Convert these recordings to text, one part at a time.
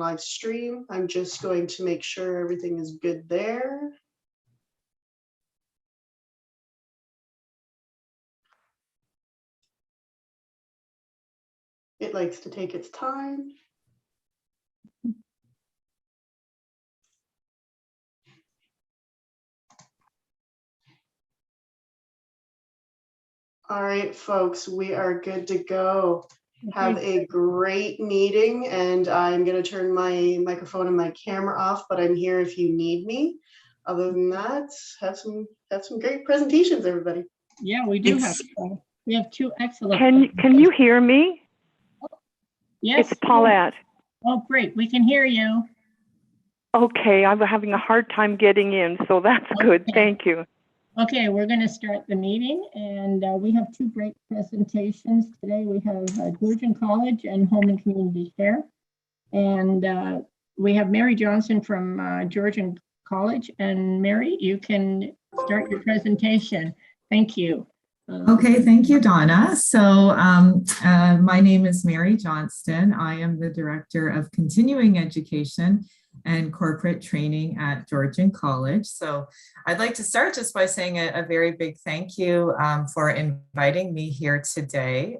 live stream. I'm just going to make sure everything is good there. It likes to take its time. All right, folks, we are good to go. Have a great meeting, and I'm going to turn my microphone and my camera off, but I'm here if you need me. Other than that, have some great presentations, everybody. Yeah, we do have. We have two excellent. Can you hear me? Yes. It's Paulette. Oh, great. We can hear you. Okay, I'm having a hard time getting in, so that's good. Thank you. Okay, we're going to start the meeting, and we have two great presentations today. We have Georgian College and Home and Community Care, and we have Mary Johnston from Georgian College. And Mary, you can start your presentation. Thank you. Okay, thank you, Donna. So my name is Mary Johnston. I am the Director of Continuing Education and Corporate Training at Georgian College. So I'd like to start just by saying a very big thank you for inviting me here today.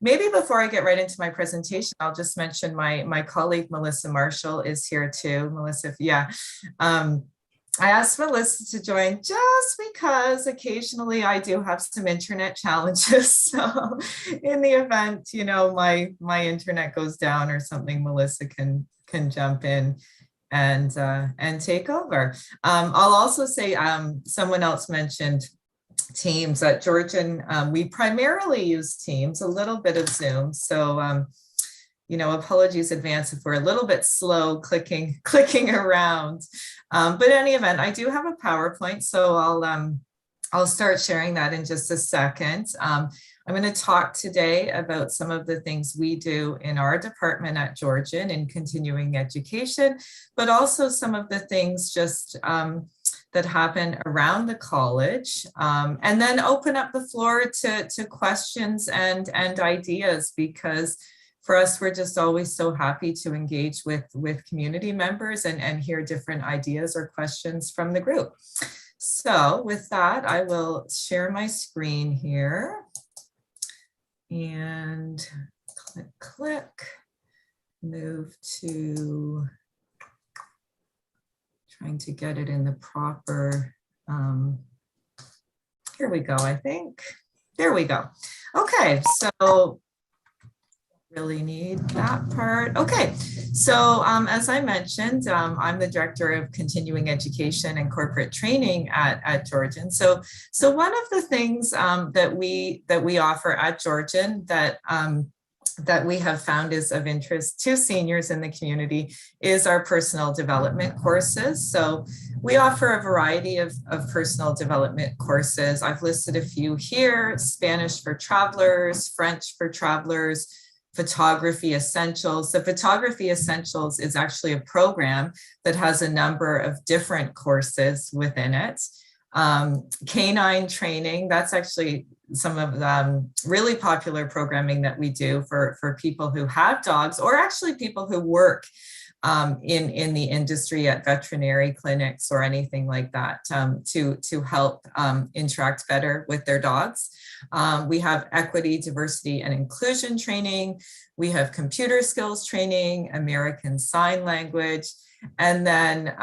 Maybe before I get right into my presentation, I'll just mention my colleague, Melissa Marshall, is here too. Melissa, yeah. I asked Melissa to join just because occasionally I do have some internet challenges. So in the event, you know, my internet goes down or something, Melissa can jump in and take over. I'll also say someone else mentioned Teams at Georgian. We primarily use Teams, a little bit of Zoom. So you know, apologies in advance if we're a little bit slow clicking around. But in any event, I do have a PowerPoint, so I'll start sharing that in just a second. I'm going to talk today about some of the things we do in our department at Georgian in continuing education, but also some of the things just that happen around the college, and then open up the floor to questions and ideas, because for us, we're just always so happy to engage with community members and hear different ideas or questions from the group. So with that, I will share my screen here and click, move to trying to get it in the proper, here we go, I think. There we go. Okay, so really need that part. Okay, so as I mentioned, I'm the Director of Continuing Education and Corporate Training at Georgian. So one of the things that we offer at Georgian that we have found is of interest to seniors in the community is our personal development courses. So we offer a variety of personal development courses. I've listed a few here: Spanish for travelers, French for travelers, Photography Essentials. The Photography Essentials is actually a program that has a number of different courses within it. Canine training, that's actually some of the really popular programming that we do for people who have dogs, or actually people who work in the industry at veterinary clinics or anything like that, to help interact better with their dogs. We have equity, diversity, and inclusion training. We have computer skills training, American Sign Language, and then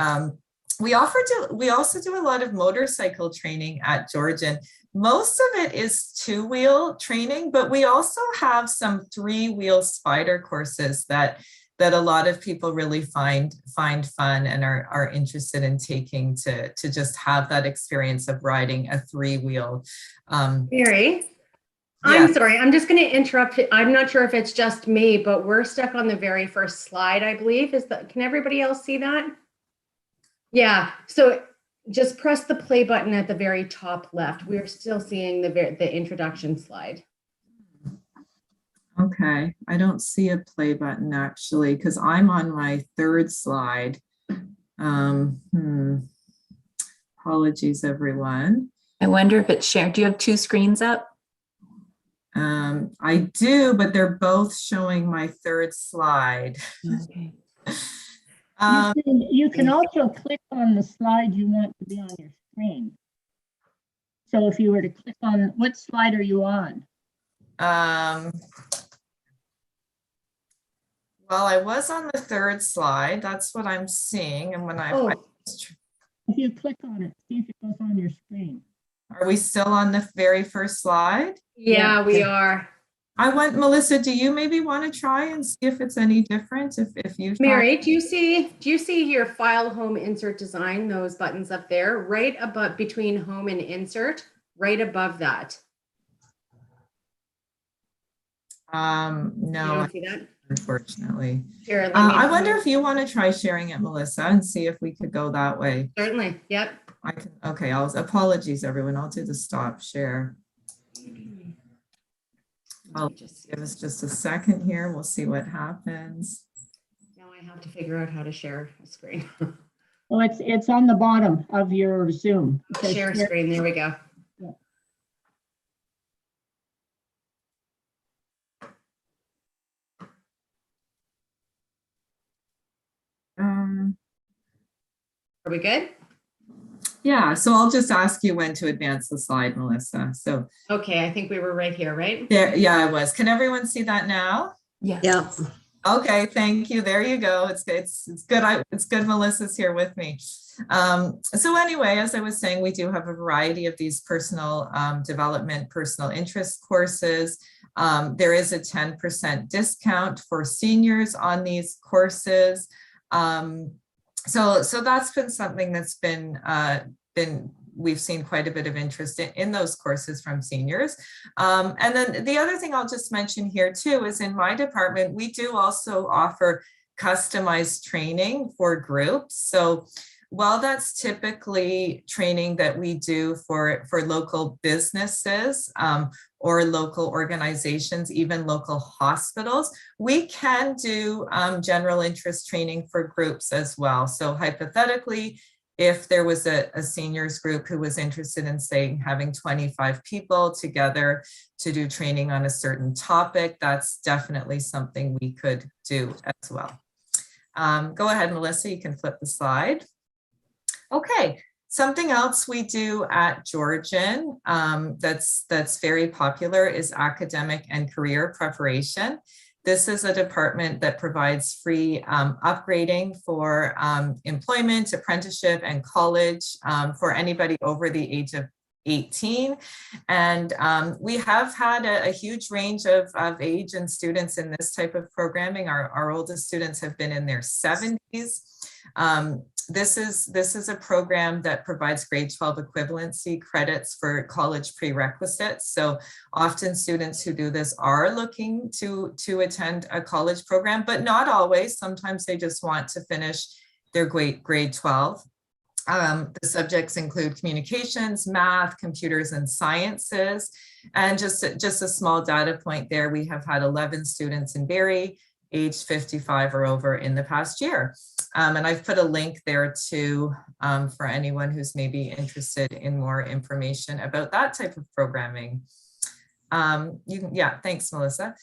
we also do a lot of motorcycle training at Georgian. Most of it is two-wheel training, but we also have some three-wheel spider courses that a lot of people really find fun and are interested in taking to just have that experience of riding a three-wheel. Mary, yeah. I'm sorry, I'm just going to interrupt. I'm not sure if it's just me, but we're stuck on the very first slide, I believe. Can everybody else see that? Yeah, so just press the play button at the very top left. We're still seeing the introduction slide. Okay, I don't see a play button actually, because I'm on my third slide. Apologies, everyone. I wonder if it's shared. Do you have two screens up? I do, but they're both showing my third slide. Okay. You can also click on the slide you want to be on your screen. So if you were to click on, what slide are you on? Well, I was on the third slide. That's what I'm seeing. And when If you click on it, see if it goes on your screen. are we still on the very first slide? Yeah, we are. Melissa, do you maybe want to try and see if it's any different if you Mary, do you see your file, home, insert, design, those buttons up there, right above between home and insert, right above that? No, You don't see that? unfortunately. Here, let me I wonder if you want to try sharing it, Melissa, and see if we could go that way. certainly. Yep. I can, okay, apologies, everyone. I'll do the stop share. Just give us just a second here. We'll see what happens. Now I have to figure out how to share a screen. Well, it's on the bottom of your Zoom. It says Share screen. There we go. Are we good? Yeah, so I'll just ask you when to advance the slide, Melissa. So Okay, I think we were right here, right? there, yeah, I was. Can everyone see that now? Yes. Yeah. Okay, thank you. There you go. It's good. It's good. Melissa's here with me. So anyway, as I was saying, we do have a variety of these personal development, personal interest courses. There is a 10% discount for seniors on these courses. So that's been something that's been we've seen quite a bit of interest in those courses from seniors. And then the other thing I'll just mention here too is in my department, we do also offer customized training for groups. So while that's typically training that we do for local businesses or local organizations, even local hospitals, we can do general interest training for groups as well. So hypothetically, if there was a seniors group who was interested in, say, having 25 people together to do training on a certain topic, that's definitely something we could do as well. Go ahead, Melissa, you can flip the slide. Okay, something else we do at Georgian that's very popular is academic and career preparation. This is a department that provides free upgrading for employment, apprenticeship, and college for anybody over the age of 18. And we have had a huge range of age and students in this type of programming. Our oldest students have been in their 70s. This is a program that provides grade 12 equivalency credits for college prerequisites. So often students who do this are looking to attend a college program, but not always. Sometimes they just want to finish their grade 12. The subjects include communications, math, computers, and sciences. And just a small data point there, we have had 11 students in Barrie, age 55 or over in the past year. And I've put a link there too for anyone who's maybe interested in more information about that type of programming. Yeah, thanks, Melissa.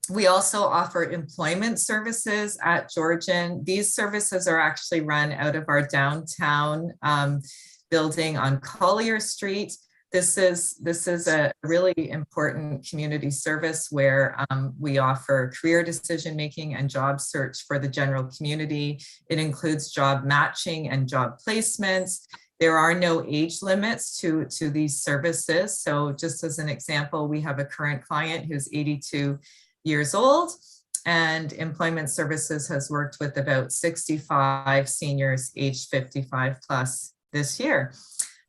We also offer employment services at Georgian. These services are actually run out of our downtown building on Collier Street. This is a really important community service where we offer career decision-making and job search for the general community. It includes job matching and job placements. There are no age limits to these services. So just as an example, we have a current client who's 82 years old, and Employment Services has worked with about 65 seniors aged 55 plus this year.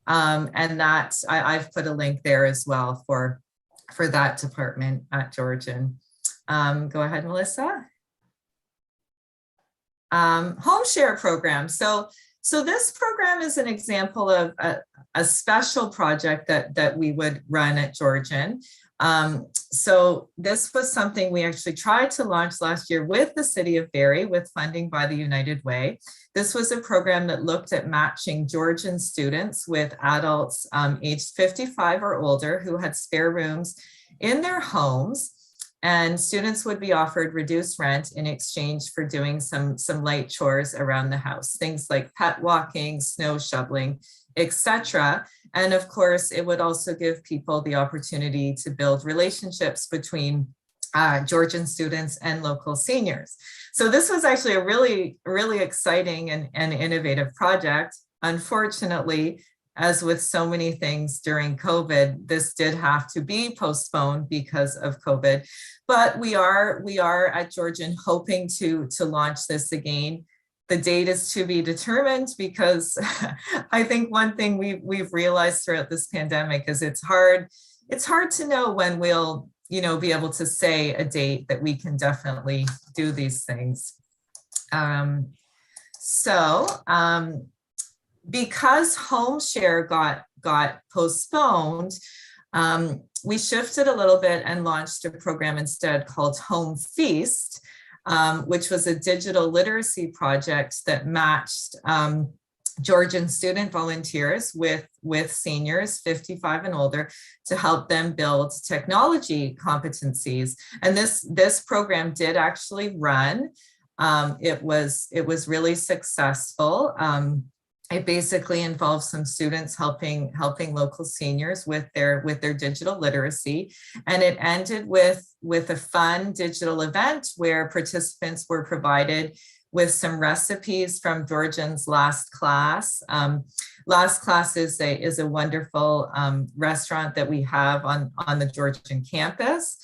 And that I've put a link there as well for that department at Georgian. Go ahead, Melissa. Home share program. So this program is an example of a special project that we would run at Georgian. So this was something we actually tried to launch last year with the City of Barrie with funding by the United Way. This was a program that looked at matching Georgian students with adults aged 55 or older who had spare rooms in their homes. And students would be offered reduced rent in exchange for doing some light chores around the house, things like pet walking, snow shoveling, etc. And of course, it would also give people the opportunity to build relationships between Georgian students and local seniors. So this was actually a really, really exciting and innovative project. Unfortunately, as with so many things during COVID, this did have to be postponed because of COVID. But we are at Georgian hoping to launch this again. The date is to be determined, because I think one thing we've realized throughout this pandemic is it's hard to know when we'll be able to say a date that we can definitely do these things. Because home share got postponed, we shifted a little bit and launched a program instead called Home Feast, which was a digital literacy project that matched Georgian student volunteers with seniors 55 and older to help them build technology competencies. And this program did actually run. It was really successful. It basically involved some students helping local seniors with their digital literacy, and it ended with a fun digital event where participants were provided with some recipes from Georgian's Last Class. Last Class is a wonderful restaurant that we have on the Georgian campus.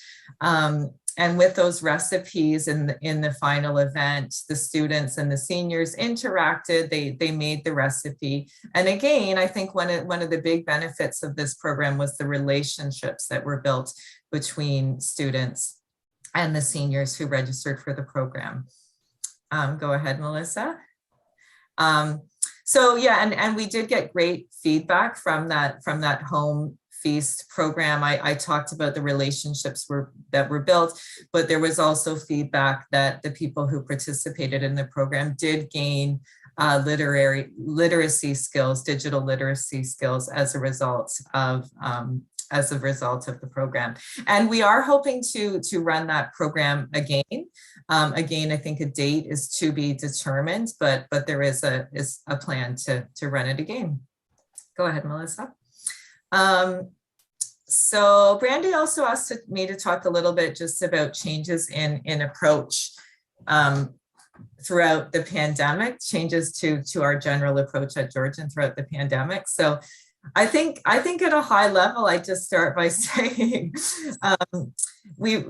And with those recipes in the final event, the students and the seniors interacted, they made the recipe. And again, I think one of the big benefits of this program was the relationships that were built between students and the seniors who registered for the program. Go ahead, Melissa. So yeah, and we did get great feedback from that Home Feast program. I talked about the relationships that were built, but there was also feedback that the people who participated in the program did gain literacy skills, digital literacy skills as a result of the program. And we are hoping to run that program again. Again, I think a date is to be determined, but there is a plan to run it again. Go ahead, Melissa. So Brandy also asked me to talk a little bit just about changes in approach throughout the pandemic, changes to our general approach at Georgian throughout the pandemic. So I think at a high level, I just start by saying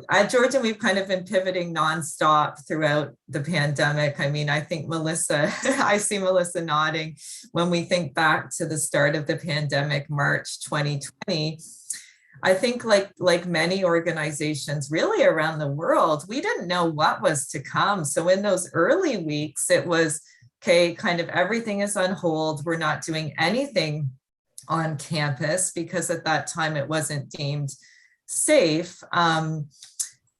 at Georgian, we've kind of been pivoting nonstop throughout the pandemic. I mean, I think Melissa, I see Melissa nodding. When we think back to the start of the pandemic, March 2020, I think like many organizations really around the world, we didn't know what was to come. So in those early weeks, it was, okay, kind of everything is on hold. We're not doing anything on campus because at that time it wasn't deemed safe. And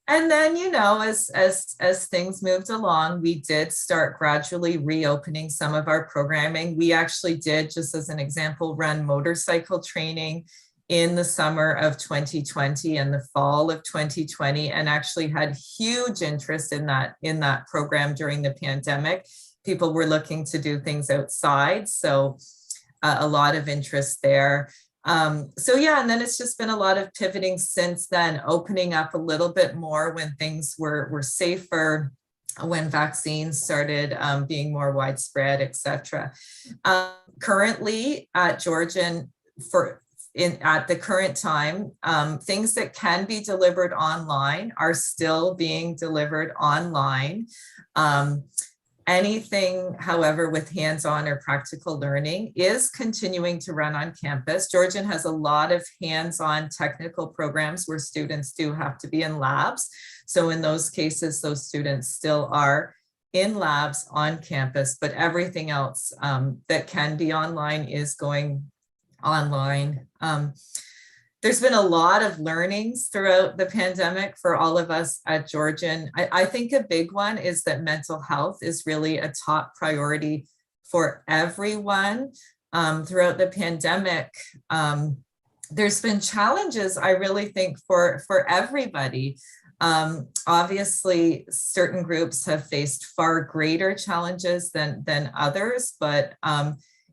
then, as things moved along, we did start gradually reopening some of our programming. We actually did, just as an example, run motorcycle training in the summer of 2020 and the fall of 2020, and actually had huge interest in that program during the pandemic. People were looking to do things outside, so a lot of interest there. So yeah, and then it's just been a lot of pivoting since then, opening up a little bit more when things were safer, when vaccines started being more widespread, etc. Currently at Georgian, at the current time, things that can be delivered online are still being delivered online. Anything, however, with hands-on or practical learning is continuing to run on campus. Georgian has a lot of hands-on technical programs where students do have to be in labs. So in those cases, those students still are in labs on campus, but everything else that can be online is going online. There's been a lot of learnings throughout the pandemic for all of us at Georgian. I think a big one is that mental health is really a top priority for everyone. Throughout the pandemic, there's been challenges, I really think, for everybody. Obviously, certain groups have faced far greater challenges than others, but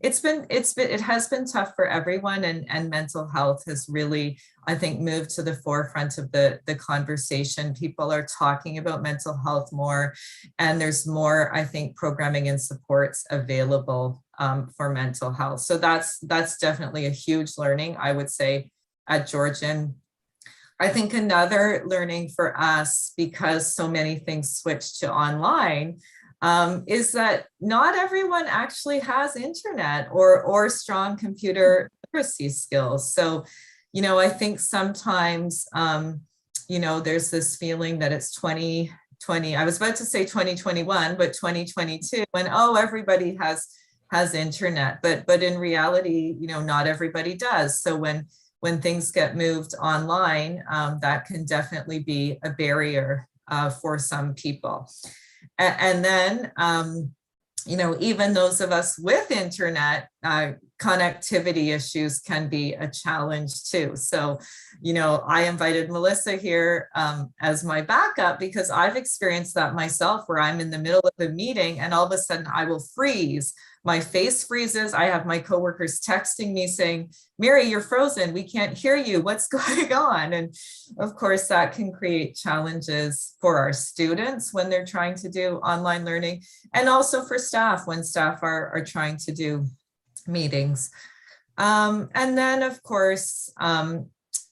it has been tough for everyone, and mental health has really, I think, moved to the forefront of the conversation. People are talking about mental health more, and there's more, I think, programming and supports available for mental health. So that's definitely a huge learning, I would say, at Georgian. I think another learning for us, because so many things switched to online, is that not everyone actually has internet or strong computer literacy skills. So, I think sometimes, there's this feeling that it's 2020, I was about to say 2021, but 2022, when, everybody has internet, but in reality, not everybody does. So when things get moved online, that can definitely be a barrier for some people. And then, even those of us with internet, connectivity issues can be a challenge too. So, I invited Melissa here as my backup, because I've experienced that myself, where I'm in the middle of a meeting and all of a sudden I will freeze. My face freezes. I have my coworkers texting me saying, "Mary, you're frozen. We can't hear you. What's going on?" And of course, that can create challenges for our students when they're trying to do online learning, and also for staff when staff are trying to do meetings. And then, of course,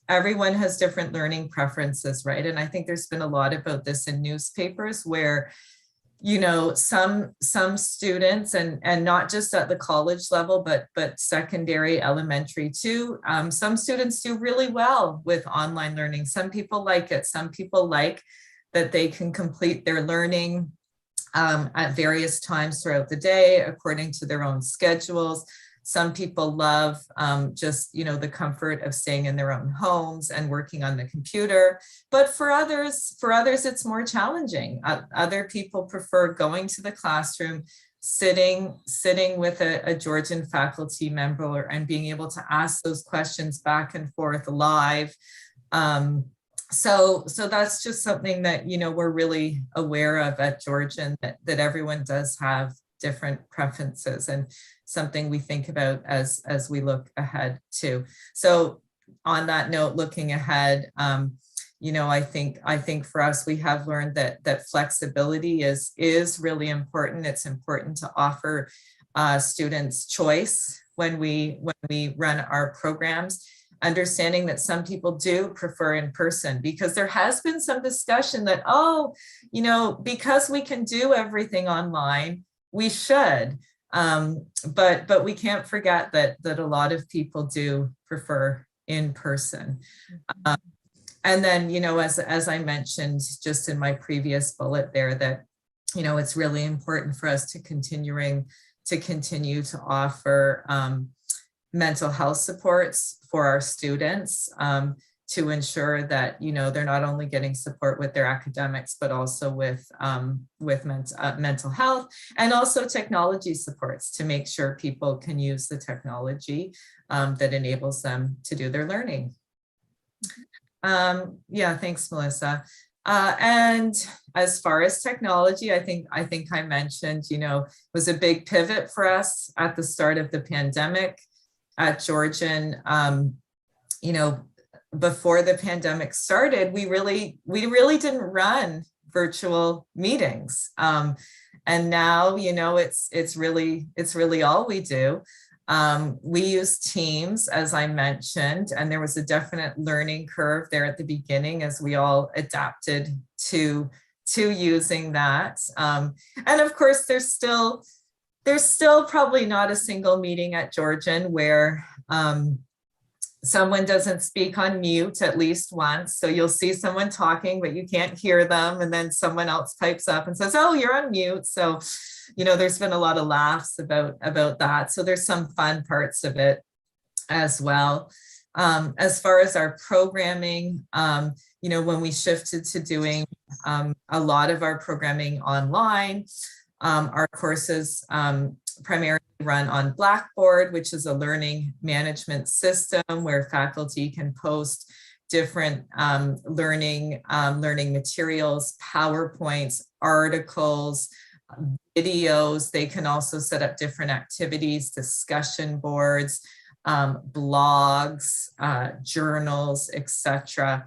everyone has different learning preferences, right? And I think there's been a lot about this in newspapers, where some students, and not just at the college level, but secondary, elementary too. Some students do really well with online learning. Some people like it. Some people like that they can complete their learning at various times throughout the day, according to their own schedules. Some people love just, the comfort of staying in their own homes and working on the computer. But for others, it's more challenging. Other people prefer going to the classroom, sitting with a Georgian faculty member, and being able to ask those questions back and forth live. So that's just something that, we're really aware of at Georgian, that everyone does have different preferences, and something we think about as we look ahead too. So on that note, looking ahead, I think for us, we have learned that flexibility is really important. It's important to offer students choice when we run our programs, understanding that some people do prefer in person, because there has been some discussion that, because we can do everything online, we should. But we can't forget that a lot of people do prefer in person. And then, as I mentioned just in my previous bullet there, that, it's really important for us to continue to offer mental health supports for our students, to ensure that, they're not only getting support with their academics, but also with mental health, and also technology supports to make sure people can use the technology that enables them to do their learning. Yeah, thanks, Melissa. And as far as technology, I think I mentioned, was a big pivot for us at the start of the pandemic at Georgian. Before the pandemic started, we really didn't run virtual meetings. And now, it's really all we do. We use Teams, as I mentioned, and there was a definite learning curve there at the beginning as we all adapted to using that. And of course, there's still probably not a single meeting at Georgian where someone doesn't speak on mute at least once. So you'll see someone talking, but you can't hear them. And then someone else pipes up and says, "Oh, you're on mute." So, there's been a lot of laughs about that. So there's some fun parts of it as well. As far as our programming, when we shifted to doing a lot of our programming online, our courses primarily run on Blackboard, which is a learning management system where faculty can post different learning materials, PowerPoints, articles, videos. They can also set up different activities, discussion boards, blogs, journals, etc.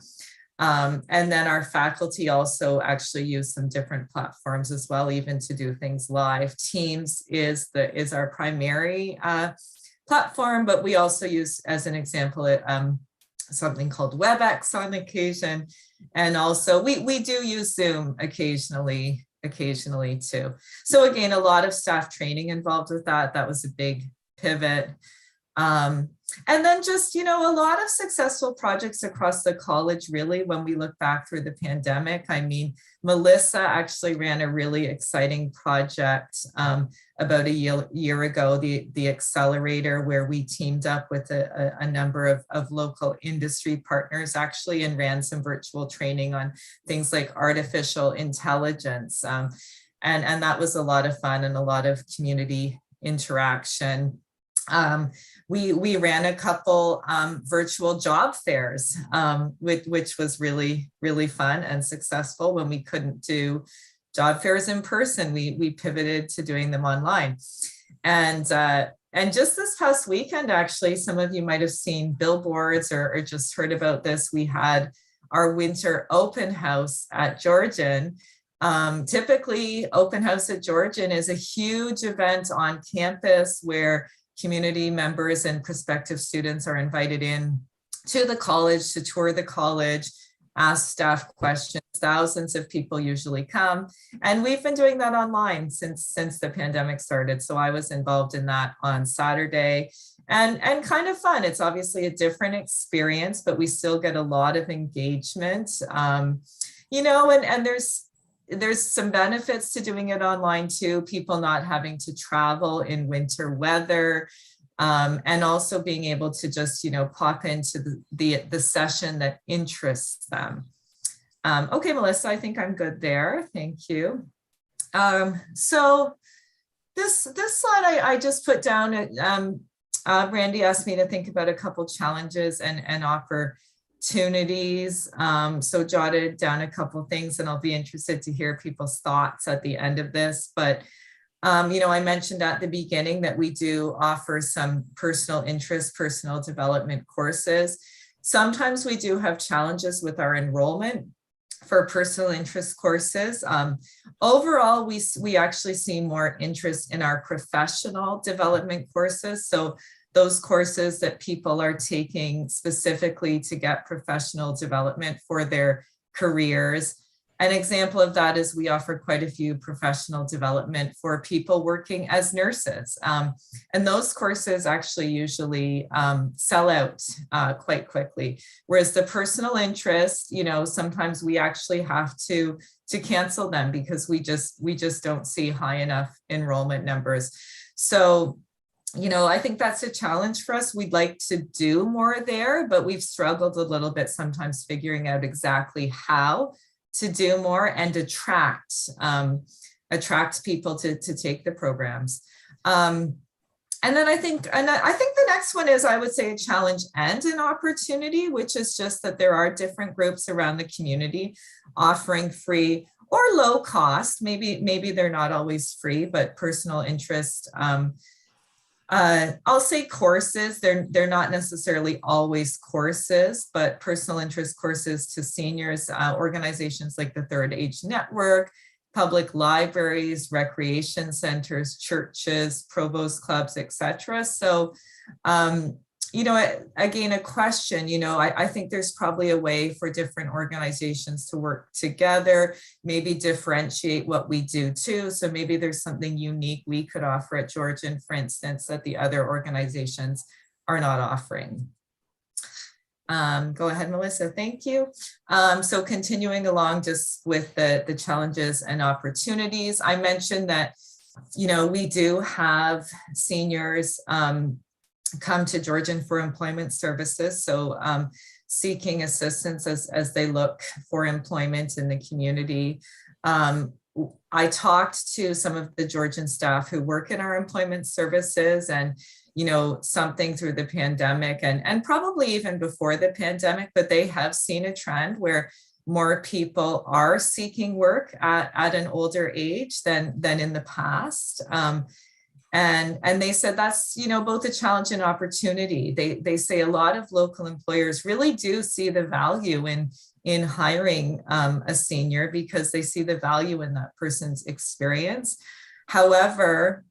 And then our faculty also actually use some different platforms as well, even to do things live. Teams is our primary platform, but we also use, as an example, something called WebEx on occasion. And also we do use Zoom occasionally too. So again, a lot of staff training involved with that. That was a big pivot. And then just, a lot of successful projects across the college, really, when we look back through the pandemic. I mean, Melissa actually ran a really exciting project about a year ago, the Accelerator, where we teamed up with a number of local industry partners actually, and ran some virtual training on things like artificial intelligence. And that was a lot of fun and a lot of community interaction. We ran a couple virtual job fairs, which was really, really fun and successful. When we couldn't do job fairs in person, we pivoted to doing them online. And just this past weekend, actually, some of you might have seen billboards or just heard about this. We had our winter open house at Georgian. Typically, open house at Georgian is a huge event on campus where community members and prospective students are invited in to the college to tour the college, ask staff questions. Thousands of people usually come. And we've been doing that online since the pandemic started. So I was involved in that on Saturday, and kind of fun. It's obviously a different experience, but we still get a lot of engagement. And there's some benefits to doing it online too, people not having to travel in winter weather, and also being able to just, pop into the session that interests them. Okay, Melissa, I think I'm good there. Thank you. So this slide I just put down, Randy asked me to think about a couple challenges and opportunities. So jotted down a couple things, and I'll be interested to hear people's thoughts at the end of this. But, I mentioned at the beginning that we do offer some personal interest, personal development courses. Sometimes we do have challenges with our enrollment for personal interest courses. Overall, we actually see more interest in our professional development courses. So those courses that people are taking specifically to get professional development for their careers. An example of that is we offer quite a few professional development for people working as nurses. And those courses actually usually sell out quite quickly. Whereas the personal interest, sometimes we actually have to cancel them because we just don't see high enough enrollment numbers. So I think that's a challenge for us. We'd like to do more there, but we've struggled a little bit sometimes figuring out exactly how to do more and attract people to take the programs. And then I think the next one is, I would say, a challenge and an opportunity, which is just that there are different groups around the community offering free or low cost. Maybe they're not always free, but personal interest. I'll say courses, they're not necessarily always courses, but personal interest courses to seniors, organizations like the Third Age Network, public libraries, recreation centers, churches, provost clubs, etc. So, again, a question, I think there's probably a way for different organizations to work together, maybe differentiate what we do too. So maybe there's something unique we could offer at Georgian, for instance, that the other organizations are not offering. Go ahead, Melissa, thank you. So continuing along just with the challenges and opportunities, I mentioned that, we do have seniors come to Georgian for employment services. So seeking assistance as they look for employment in the community. I talked to some of the Georgian staff who work in our employment services, and something through the pandemic and probably even before the pandemic, but they have seen a trend where more people are seeking work at an older age than in the past. And they said that's, both a challenge and opportunity. They say a lot of local employers really do see the value in hiring a senior because they see the value in that person's experience. However,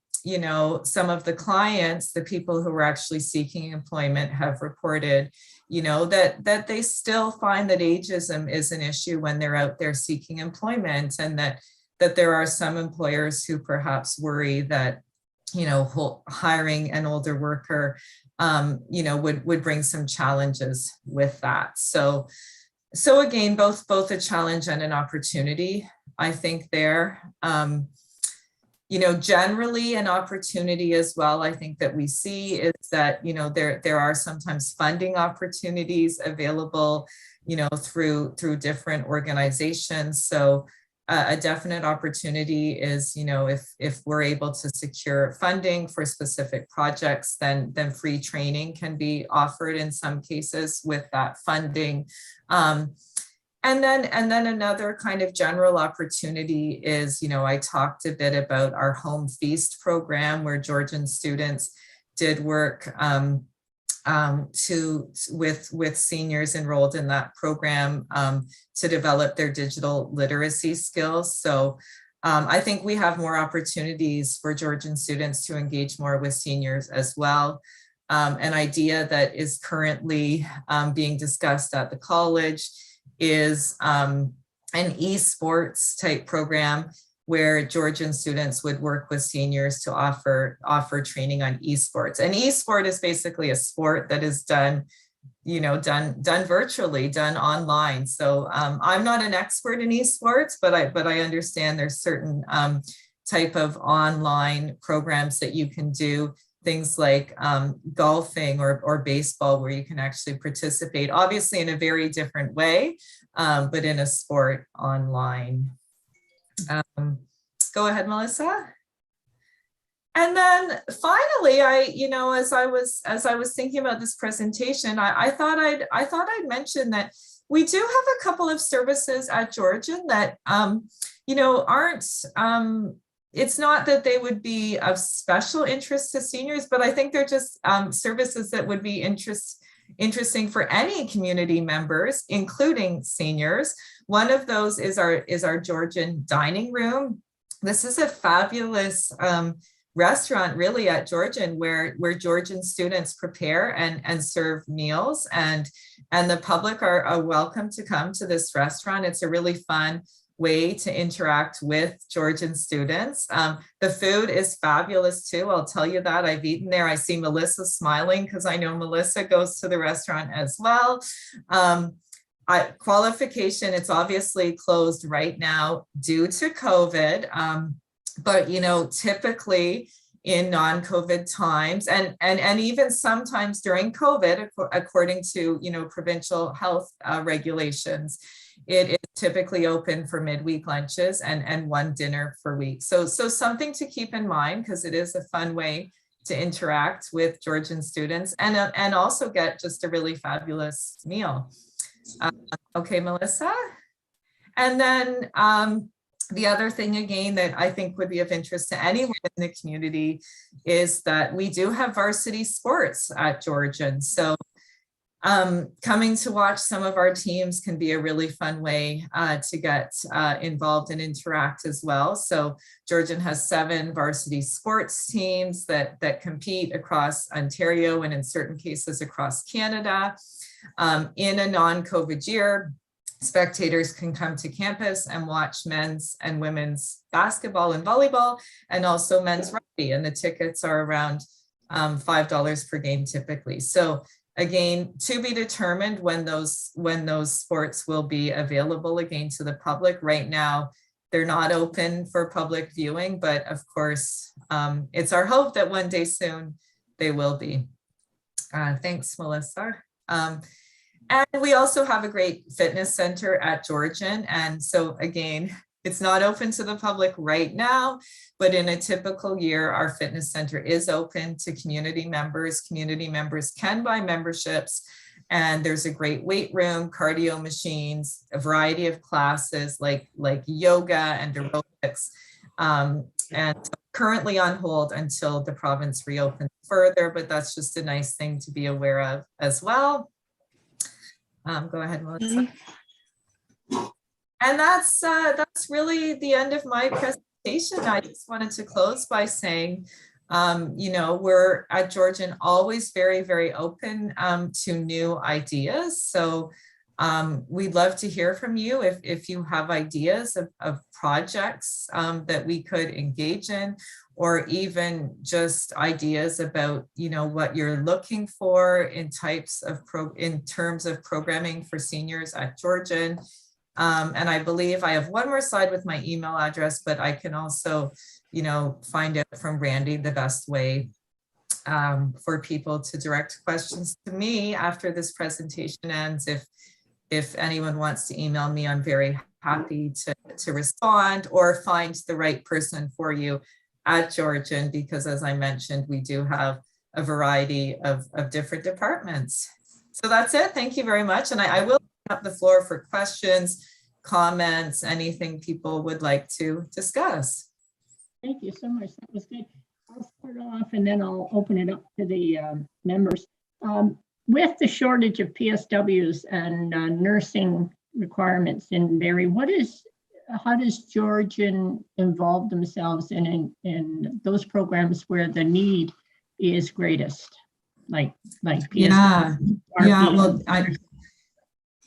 some of the clients, the people who are actually seeking employment, have reported, that they still find that ageism is an issue when they're out there seeking employment, and that there are some employers who perhaps worry that, hiring an older worker, would bring some challenges with that. So again, both a challenge and an opportunity, I think there. Generally an opportunity as well, I think that we see is that, there are sometimes funding opportunities available, through different organizations. So a definite opportunity is, if we're able to secure funding for specific projects, then free training can be offered in some cases with that funding. And then another kind of general opportunity is, I talked a bit about our Home Feast program, where Georgian students did work with seniors enrolled in that program to develop their digital literacy skills. So I think we have more opportunities for Georgian students to engage more with seniors as well. An idea that is currently being discussed at the college is an esports type program where Georgian students would work with seniors to offer training on esports. And esport is basically a sport that is done virtually, done online. So I'm not an expert in esports, but I understand there's certain type of online programs that you can do. Things like golfing or baseball, where you can actually participate, obviously in a very different way, but in a sport online. Go ahead, Melissa. And then finally, as I was thinking about this presentation, I thought I'd mention that we do have a couple of services at Georgian that aren't. It's not that they would be of special interest to seniors, but I think they're just services that would be interesting for any community members, including seniors. One of those is our Georgian dining room. This is a fabulous restaurant, really, at Georgian, where Georgian students prepare and serve meals, and the public are welcome to come to this restaurant. It's a really fun way to interact with Georgian students. The food is fabulous too, I'll tell you that. I've eaten there. I see Melissa smiling because I know Melissa goes to the restaurant as well. Qualification, it's obviously closed right now due to COVID, but typically in non-COVID times and even sometimes during COVID, according to provincial health regulations, it is typically open for midweek lunches and one dinner per week. So something to keep in mind, because it is a fun way to interact with Georgian students and also get just a really fabulous meal. Okay, Melissa. And then the other thing, again, that I think would be of interest to anyone in the community is that we do have Varsity Sports at Georgian. So coming to watch some of our teams can be a really fun way to get involved and interact as well. So Georgian has 7 varsity sports teams that compete across Ontario and in certain cases across Canada. In a non-COVID year, spectators can come to campus and watch men's and women's basketball and volleyball, and also men's rugby. And the tickets are around $5 per game typically. So again, to be determined when those sports will be available again to the public. Right now, they're not open for public viewing, but of course, it's our hope that one day soon they will be. Thanks, Melissa. And we also have a great fitness center at Georgian. And so again, it's not open to the public right now, but in a typical year, our fitness center is open to community members. Community members can buy memberships, and there's a great weight room, cardio machines, a variety of classes like yoga and aerobics, and currently on hold until the province reopens further, but that's just a nice thing to be aware of as well. Go ahead, Melissa. And that's really the end of my presentation. I just wanted to close by saying, you know, we're at Georgian always very, very open to new ideas. So we'd love to hear from you if you have ideas of projects that we could engage in, or even just ideas about, you know, what you're looking for in terms of programming for seniors at Georgian. And I believe I have one more slide with my email address, but I can also, you know, find out from Randy the best way for people to direct questions to me after this presentation ends. If anyone wants to email me, I'm very happy to respond or find the right person for you at Georgian, because as I mentioned, we do have a variety of different departments. So that's it. Thank you very much. And I will open up the floor for questions, comments, anything people would like to discuss. Thank you so much. That was good. I'll start off and then I'll open it up to the members. With the shortage of PSWs and nursing requirements in Barrie, how does Georgian involve themselves in those programs where the need is greatest, like PSW? Yeah.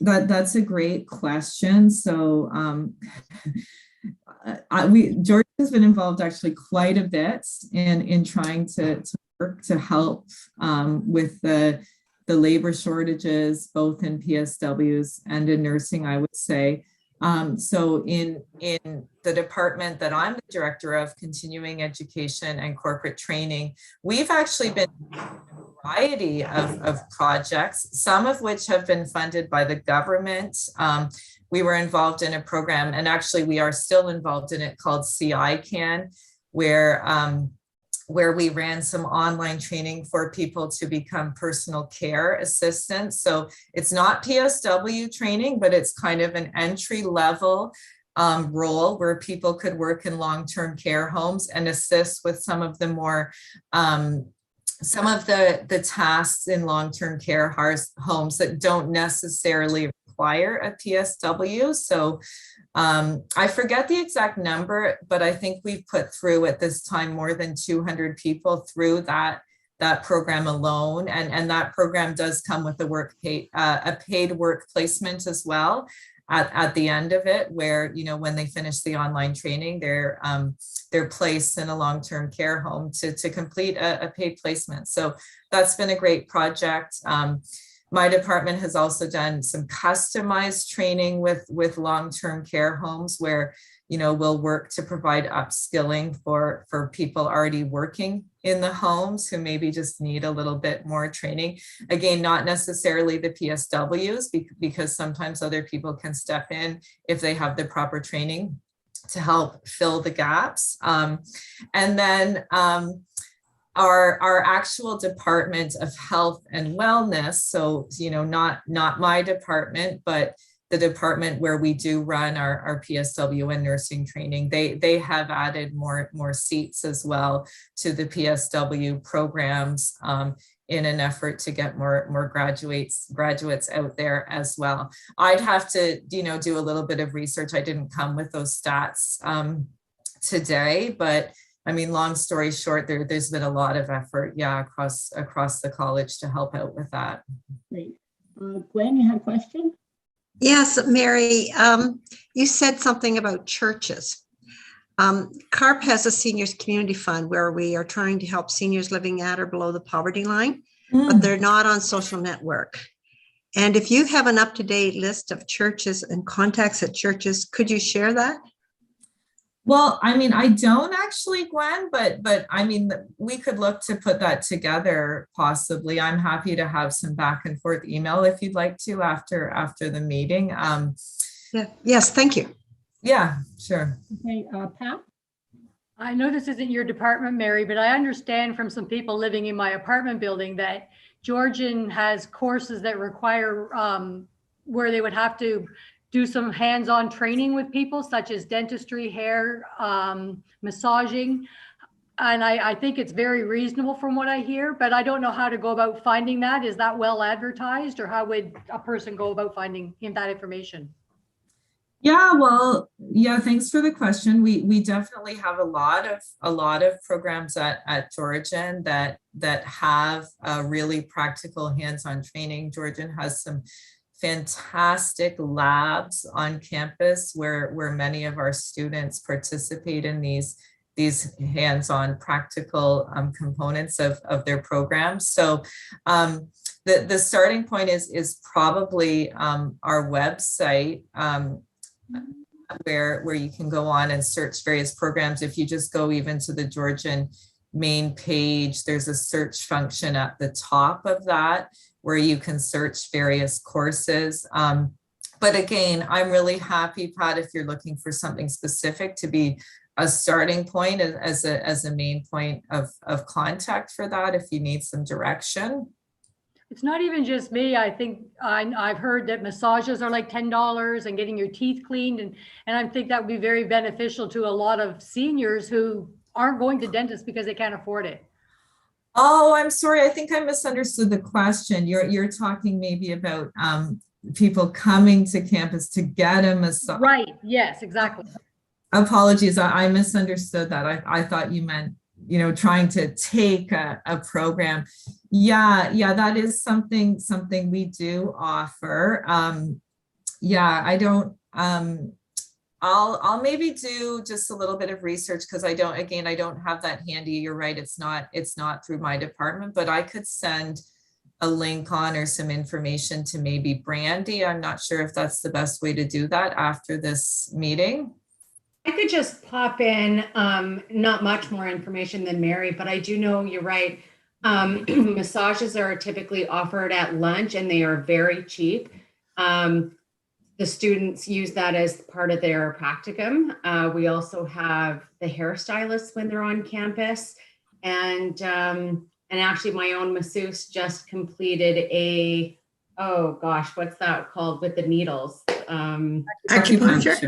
Well, that's a great question. So Georgia has been involved actually quite a bit in trying to work to help with the labor shortages, both in PSWs and in nursing, I would say. So in the department that I'm the director of, continuing education and corporate training, we've actually been a variety of projects, some of which have been funded by the government. We were involved in a program, and actually we are still involved in it, called CICAN, where we ran some online training for people to become personal care assistants. So it's not PSW training, but it's kind of an entry level role where people could work in long-term care homes and assist with some of the more some of the tasks in long-term care homes that don't necessarily require a PSW. So I forget the exact number, but I think we've put through at this time more than 200 people through that program alone. And that program does come with a paid work placement as well at the end of it, where, you know, when they finish the online training, they're placed in a long-term care home to complete a paid placement. So that's been a great project. My department has also done some customized training with long-term care homes where, you know, we'll work to provide upskilling for people already working in the homes who maybe just need a little bit more training. Again, not necessarily the PSWs, because sometimes other people can step in if they have the proper training to help fill the gaps. And then our actual Department of Health and Wellness, so, you know, not my department, but the department where we do run our PSW and nursing training, they have added more seats as well to the PSW programs in an effort to get more graduates out there as well. I'd have to, you know, do a little bit of research. I didn't come with those stats today, but I mean, long story short, there's been a lot of effort, across the college to help out with that. Great. Gwen, you had a question? Yes, Mary, you said something about churches. CARP has a seniors community fund where we are trying to help seniors living at or below the poverty line, but they're not on social network. And if you have an up-to-date list of churches and contacts at churches, could you share that? Well, I mean, I don't actually, Gwen, but I mean, we could look to put that together possibly. I'm happy to have some back and forth email if you'd like to after the meeting. Yeah. Yes, thank you. Yeah, sure. Okay, Pat? I know this isn't your department, Mary, but I understand from some people living in my apartment building that Georgian has courses that require where they would have to do some hands-on training with people, such as dentistry, hair, massaging. And I think it's very reasonable from what I hear, but I don't know how to go about finding that. Is that well advertised, or how would a person go about finding that information? Yeah, well, yeah, thanks for the question. We definitely have a lot of programs at Georgian that have really practical hands-on training. Georgian has some fantastic labs on campus where many of our students participate in these hands-on practical components of their programs. So the starting point is probably our website, where you can go on and search various programs. If you just go even to the Georgian main page, there's a search function at the top of that where you can search various courses. But again, I'm really happy, Pat, if you're looking for something specific, to be a starting point as a main point of contact for that if you need some direction. It's not even just me. I think I've heard that massages are like $10 and getting your teeth cleaned. And I think that would be very beneficial to a lot of seniors who aren't going to dentists because they can't afford it. Oh, I'm sorry. I think I misunderstood the question. You're talking maybe about people coming to campus to get a massage. Right. Yes, exactly. Apologies. I misunderstood that. I thought you meant, trying to take a program. Yeah, that is something we do offer. I don't, I'll maybe do just a little bit of research because I don't have that handy. You're right. It's not through my department, but I could send a link on or some information to maybe Brandy. I'm not sure if that's the best way to do that after this meeting. I could just pop in, not much more information than Mary, but I do know you're right. Massages are typically offered at lunch and they are very cheap. The students use that as part of their practicum. We also have the hairstylists when they're on campus. And actually my own masseuse just completed what's that called with the needles? Acupuncture.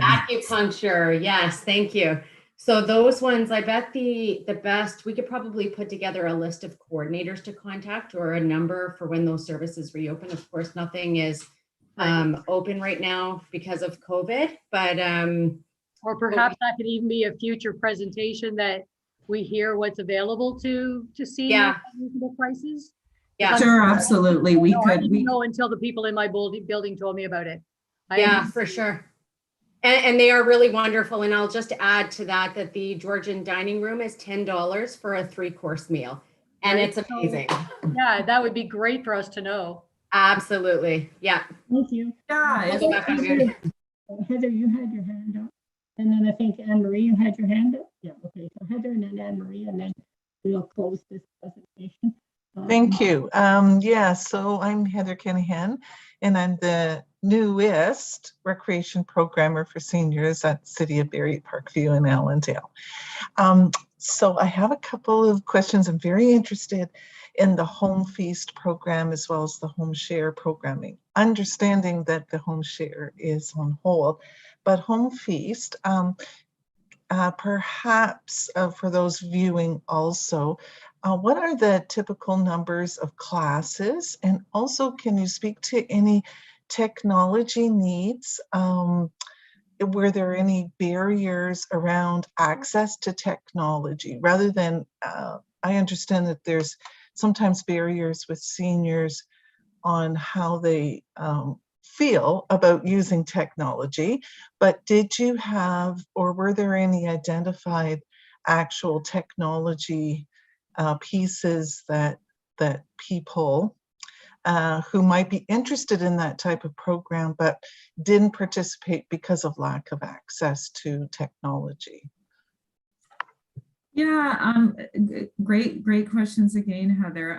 Yes, thank you. So those ones, I bet the best, we could probably put together a list of coordinators to contact or a number for when those services reopen. Of course, nothing is open right now because of COVID, but or perhaps that could even be a future presentation that we hear what's available to see at reasonable prices. Yeah, sure, absolutely. We could know until the people in my building told me about it. For sure. And they are really wonderful. And I'll just add to that the Georgian dining room is $10 for a 3-course meal. And it's amazing. Yeah, that would be great for us to know. Absolutely. Yeah. Thank you. Yeah. Heather, you had your hand up. And then I think Anne-Marie, you had your hand up. Yeah, okay. So Heather and then Anne-Marie, and then we'll close this presentation. Thank you. So I'm Heather Kinahan, and I'm the newest recreation programmer for seniors at City of Barrie, Parkview, and Allendale. So I have a couple of questions. I'm very interested in the Home Feast program as well as the Home Share programming, understanding that the Home Share is on hold, but Home Feast, perhaps for those viewing also, what are the typical numbers of classes? And also, can you speak to any technology needs? Were there any barriers around access to technology rather than, I understand that there's sometimes barriers with seniors on how they feel about using technology, but did you have, or were there any identified actual technology pieces that people who might be interested in that type of program but didn't participate because of lack of access to technology? Yeah, great questions again, Heather.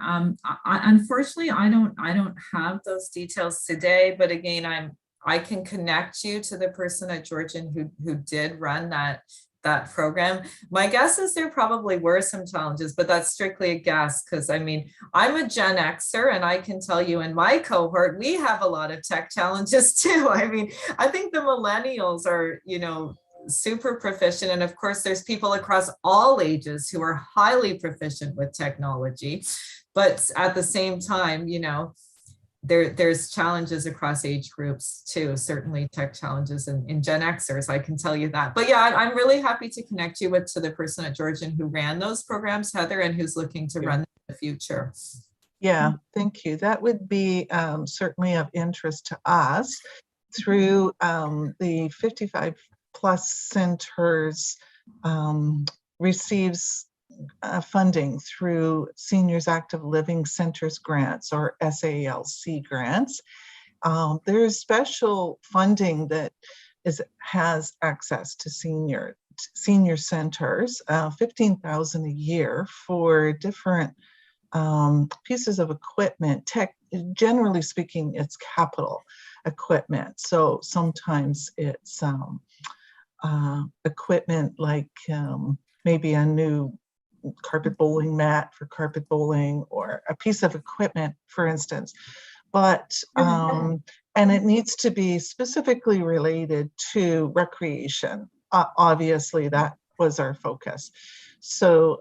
Unfortunately, I don't have those details today, but again, I can connect you to the person at Georgian who did run that program. My guess is there probably were some challenges, but that's strictly a guess, because I mean, I'm a Gen Xer, and I can tell you in my cohort, we have a lot of tech challenges too. I mean, I think the millennials are, super proficient. And of course, there's people across all ages who are highly proficient with technology. But at the same time, there's challenges across age groups too, certainly tech challenges in Gen Xers, I can tell you that. But yeah, I'm really happy to connect you to the person at Georgian who ran those programs, Heather, and who's looking to run in the future. Yeah, thank you. That would be certainly of interest to us. Through the 55 plus centers receives funding through Seniors Active Living Centers grants, or SALC grants. There's special funding that has access to senior centers, $15,000 a year for different pieces of equipment. Generally speaking, it's capital equipment. So sometimes it's equipment like maybe a new carpet bowling mat for carpet bowling, or a piece of equipment, for instance. But and it needs to be specifically related to recreation. Obviously, that was our focus. So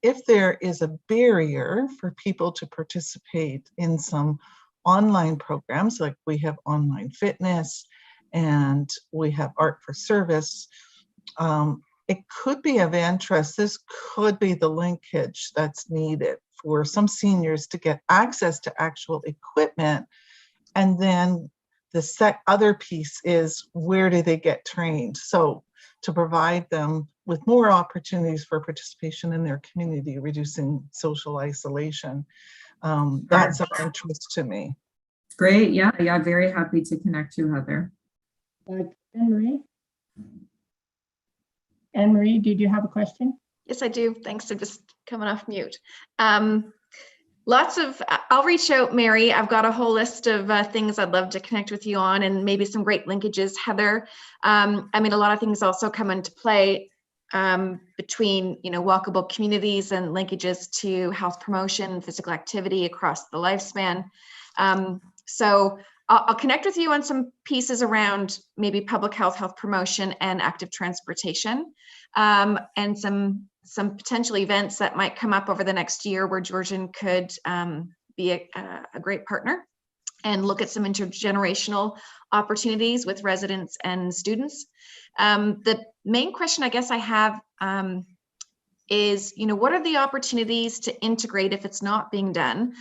if there is a barrier for people to participate in some online programs, like we have online fitness and we have art for service, it could be of interest. This could be the linkage that's needed for some seniors to get access to actual equipment. And then the other piece is, where do they get trained? So to provide them with more opportunities for participation in their community, reducing social isolation. That's of interest to me. Great. Yeah. Very happy to connect you, Heather. Anne-Marie? Anne-Marie, did you have a question? Yes, I do. Thanks. I'm just coming off mute. I'll reach out, Mary. I've got a whole list of things I'd love to connect with you on, and maybe some great linkages, Heather. I mean, a lot of things also come into play between, walkable communities and linkages to health promotion, physical activity across the lifespan. So I'll connect with you on some pieces around maybe public health promotion and active transportation, and some potential events that might come up over the next year where Georgian could be a great partner, and look at some intergenerational opportunities with residents and students. The main question I guess I have is, what are the opportunities to integrate, if it's not being done,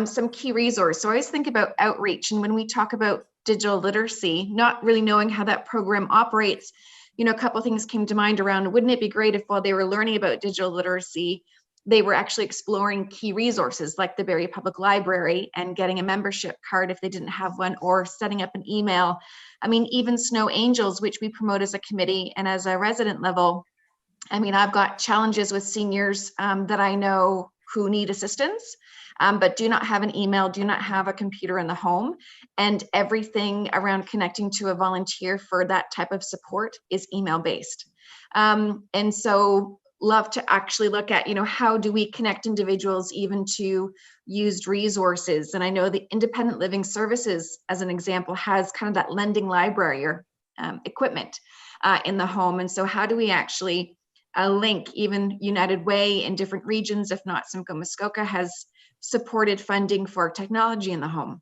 some key resources? So I always think about outreach, and when we talk about digital literacy, not really knowing how that program operates, a couple of things came to mind around, wouldn't it be great if while they were learning about digital literacy, they were actually exploring key resources like the Barrie Public Library and getting a membership card if they didn't have one, or setting up an email. I mean, even Snow Angels, which we promote as a committee and as a resident level. I mean, I've got challenges with seniors that I know who need assistance, but do not have an email, do not have a computer in the home. And everything around connecting to a volunteer for that type of support is email based. And so love to actually look at, how do we connect individuals even to used resources? And I know the Independent Living Services, as an example, has kind of that lending library or equipment in the home. And so how do we actually link? Even United Way in different regions, if not Simcoe Muskoka, has supported funding for technology in the home.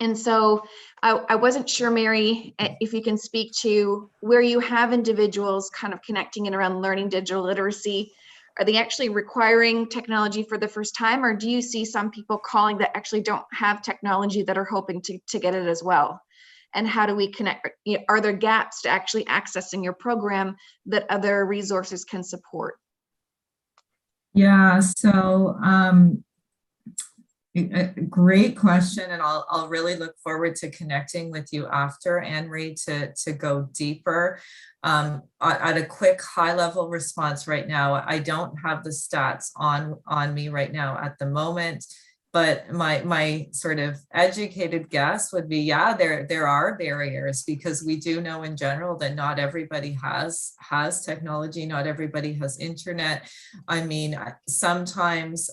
And so I wasn't sure, Mary, if you can speak to where you have individuals kind of connecting in around learning digital literacy. Are they actually requiring technology for the first time, or do you see some people calling that actually don't have technology that are hoping to get it as well? And how do we connect? Are there gaps to actually accessing your program that other resources can support? Yeah, so a great question, and I'll really look forward to connecting with you after, Anne-Marie, to go deeper. At a quick high-level response right now, I don't have the stats on me right now at the moment. But my sort of educated guess would be, yeah, there are barriers, because we do know in general that not everybody has technology, not everybody has internet. I mean, sometimes,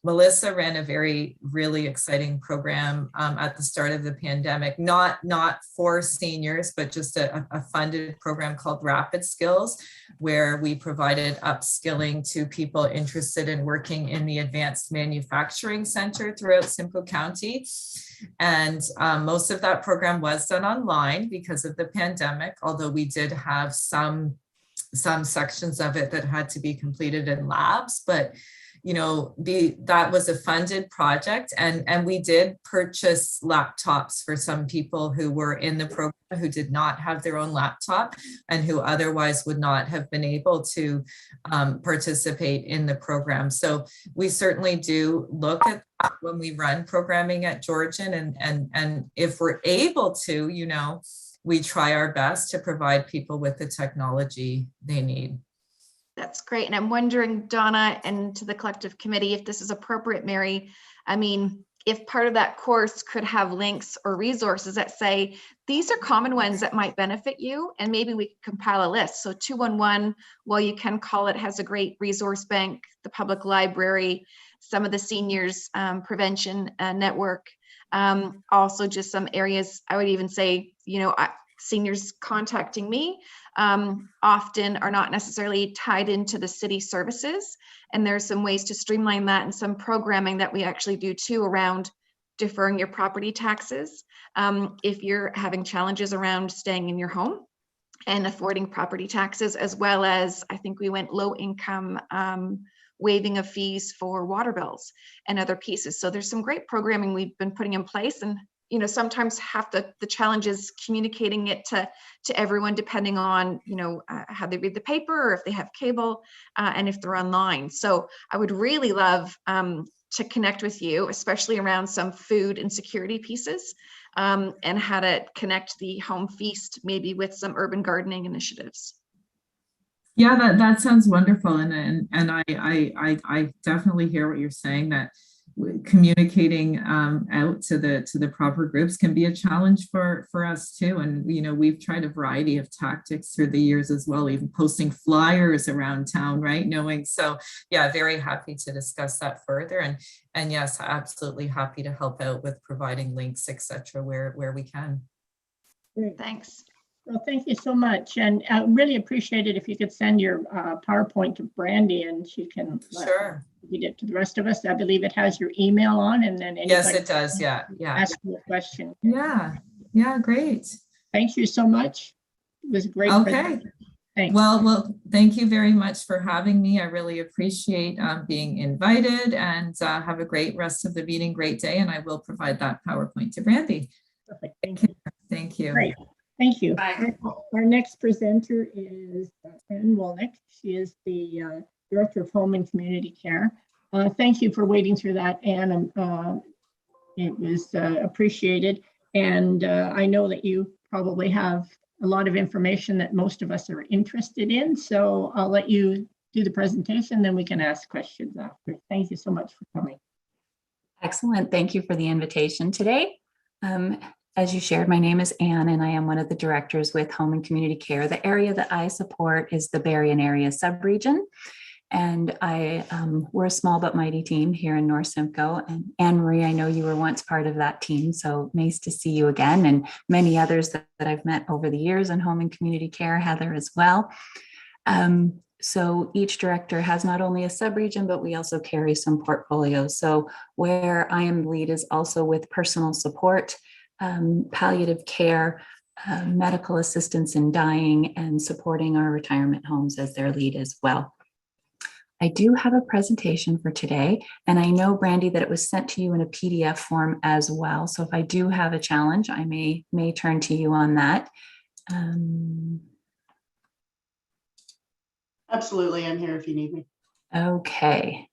Melissa ran a really exciting program at the start of the pandemic, not for seniors, but just a funded program called Rapid Skills, where we provided upskilling to people interested in working in the advanced manufacturing center throughout Simcoe County. And most of that program was done online because of the pandemic, although we did have some sections of it that had to be completed in labs. But that was a funded project, and we did purchase laptops for some people who were in the program who did not have their own laptop and who otherwise would not have been able to participate in the program. So we certainly do look at that when we run programming at Georgian, and if we're able to, we try our best to provide people with the technology they need. That's great. And I'm wondering, Donna, and to the collective committee, if this is appropriate, Mary, I mean, if part of that course could have links or resources that say, these are common ones that might benefit you, and maybe we could compile a list. So 211, well, you can call it, has a great resource bank, the public library, some of the seniors prevention network, also just some areas, I would even say, seniors contacting me often are not necessarily tied into the city services. And there's some ways to streamline that, and some programming that we actually do too around deferring your property taxes. If you're having challenges around staying in your home and affording property taxes, as well as, I think we went low income, waiving of fees for water bills and other pieces. So there's some great programming we've been putting in place, and sometimes the challenge is communicating it to everyone, depending on, how they read the paper, or if they have cable, and if they're online. So I would really love to connect with you, especially around some food and security pieces, and how to connect the home feast maybe with some urban gardening initiatives. Yeah, that sounds wonderful. And I definitely hear what you're saying, that communicating out to the proper groups can be a challenge for us too. And we've tried a variety of tactics through the years as well, even posting flyers around town, right? So yeah, very happy to discuss that further, and yes, absolutely happy to help out with providing links, etc., where we can. Great. Thanks. Well, thank you so much, and I really appreciate it if you could send your PowerPoint to Brandy, and she can read it to the rest of us. I believe it has your email on, and then yes, it does. Yeah. Ask you a question. Yeah, great. Thank you so much. It was a great. Okay. Thanks. Well, thank you very much for having me. I really appreciate being invited, and have a great rest of the meeting. Great day, and I will provide that PowerPoint to Brandy. Perfect. Thank you. Thank you. Great. Thank you. Bye. Our next presenter is Ann Wolnick. She is the Director of Home and Community Care. Thank you for waiting through that, Ann. It was appreciated. And I know that you probably have a lot of information that most of us are interested in. So I'll let you do the presentation, then we can ask questions after. Thank you so much for coming. Excellent. Thank you for the invitation today. As you shared, my name is Ann, and I am one of the directors with Home and Community Care. The area that I support is the Berrien area subregion, and we're a small but mighty team here in North Simcoe. And Anne Marie, I know you were once part of that team, so nice to see you again, and many others that I've met over the years in Home and Community Care, Heather as well. So each director has not only a subregion, but we also carry some portfolios. So where I am the lead is also with personal support, palliative care, medical assistance in dying, and supporting our retirement homes as their lead as well. I do have a presentation for today, and I know, Brandy, that it was sent to you in a PDF form as well. So if I do have a challenge, I may turn to you on that. Absolutely, I'm here if you need me. Okay.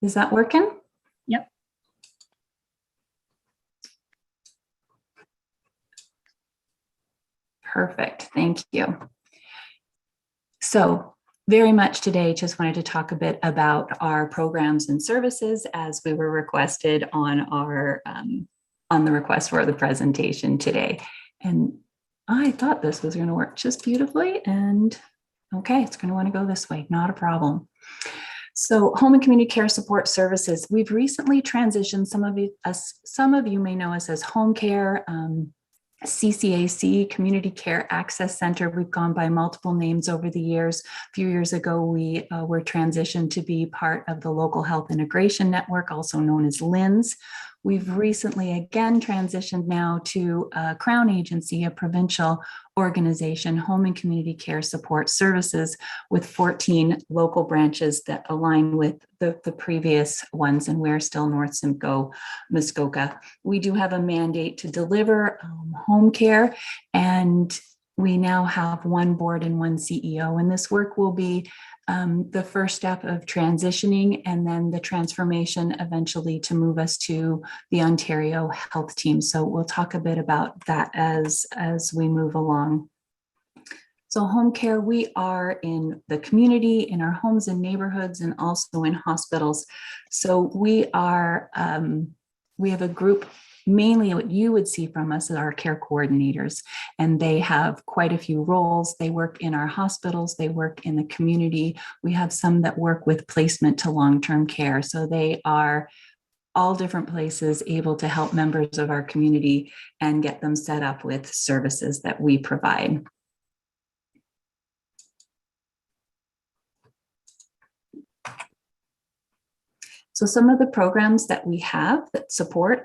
Is that working? Yep. Perfect. Thank you. So very much today, just wanted to talk a bit about our programs and services as we were requested on our on the request for the presentation today. And I thought this was going to work just beautifully, and okay, it's going to want to go this way, not a problem. So home and community care support services, we've recently transitioned, some of you may know us as home care, CCAC, Community Care Access Center. We've gone by multiple names over the years. A few years ago, we were transitioned to be part of the Local Health Integration Network, also known as LINS. We've recently again transitioned now to a Crown agency, a provincial organization, Home and Community Care Support Services, with 14 local branches that align with the previous ones, and we're still North Simcoe, Muskoka. We do have a mandate to deliver home care, and we now have one board and one CEO, and this work will be the first step of transitioning, and then the transformation eventually to move us to the Ontario Health Team. So we'll talk a bit about that as we move along. So home care, we are in the community, in our homes and neighborhoods, and also in hospitals. So we are, we have a group. Mainly what you would see from us are our care coordinators, and they have quite a few roles. They work in our hospitals, they work in the community. We have some that work with placement to long-term care. So they are all different places able to help members of our community and get them set up with services that we provide. So some of the programs that we have that support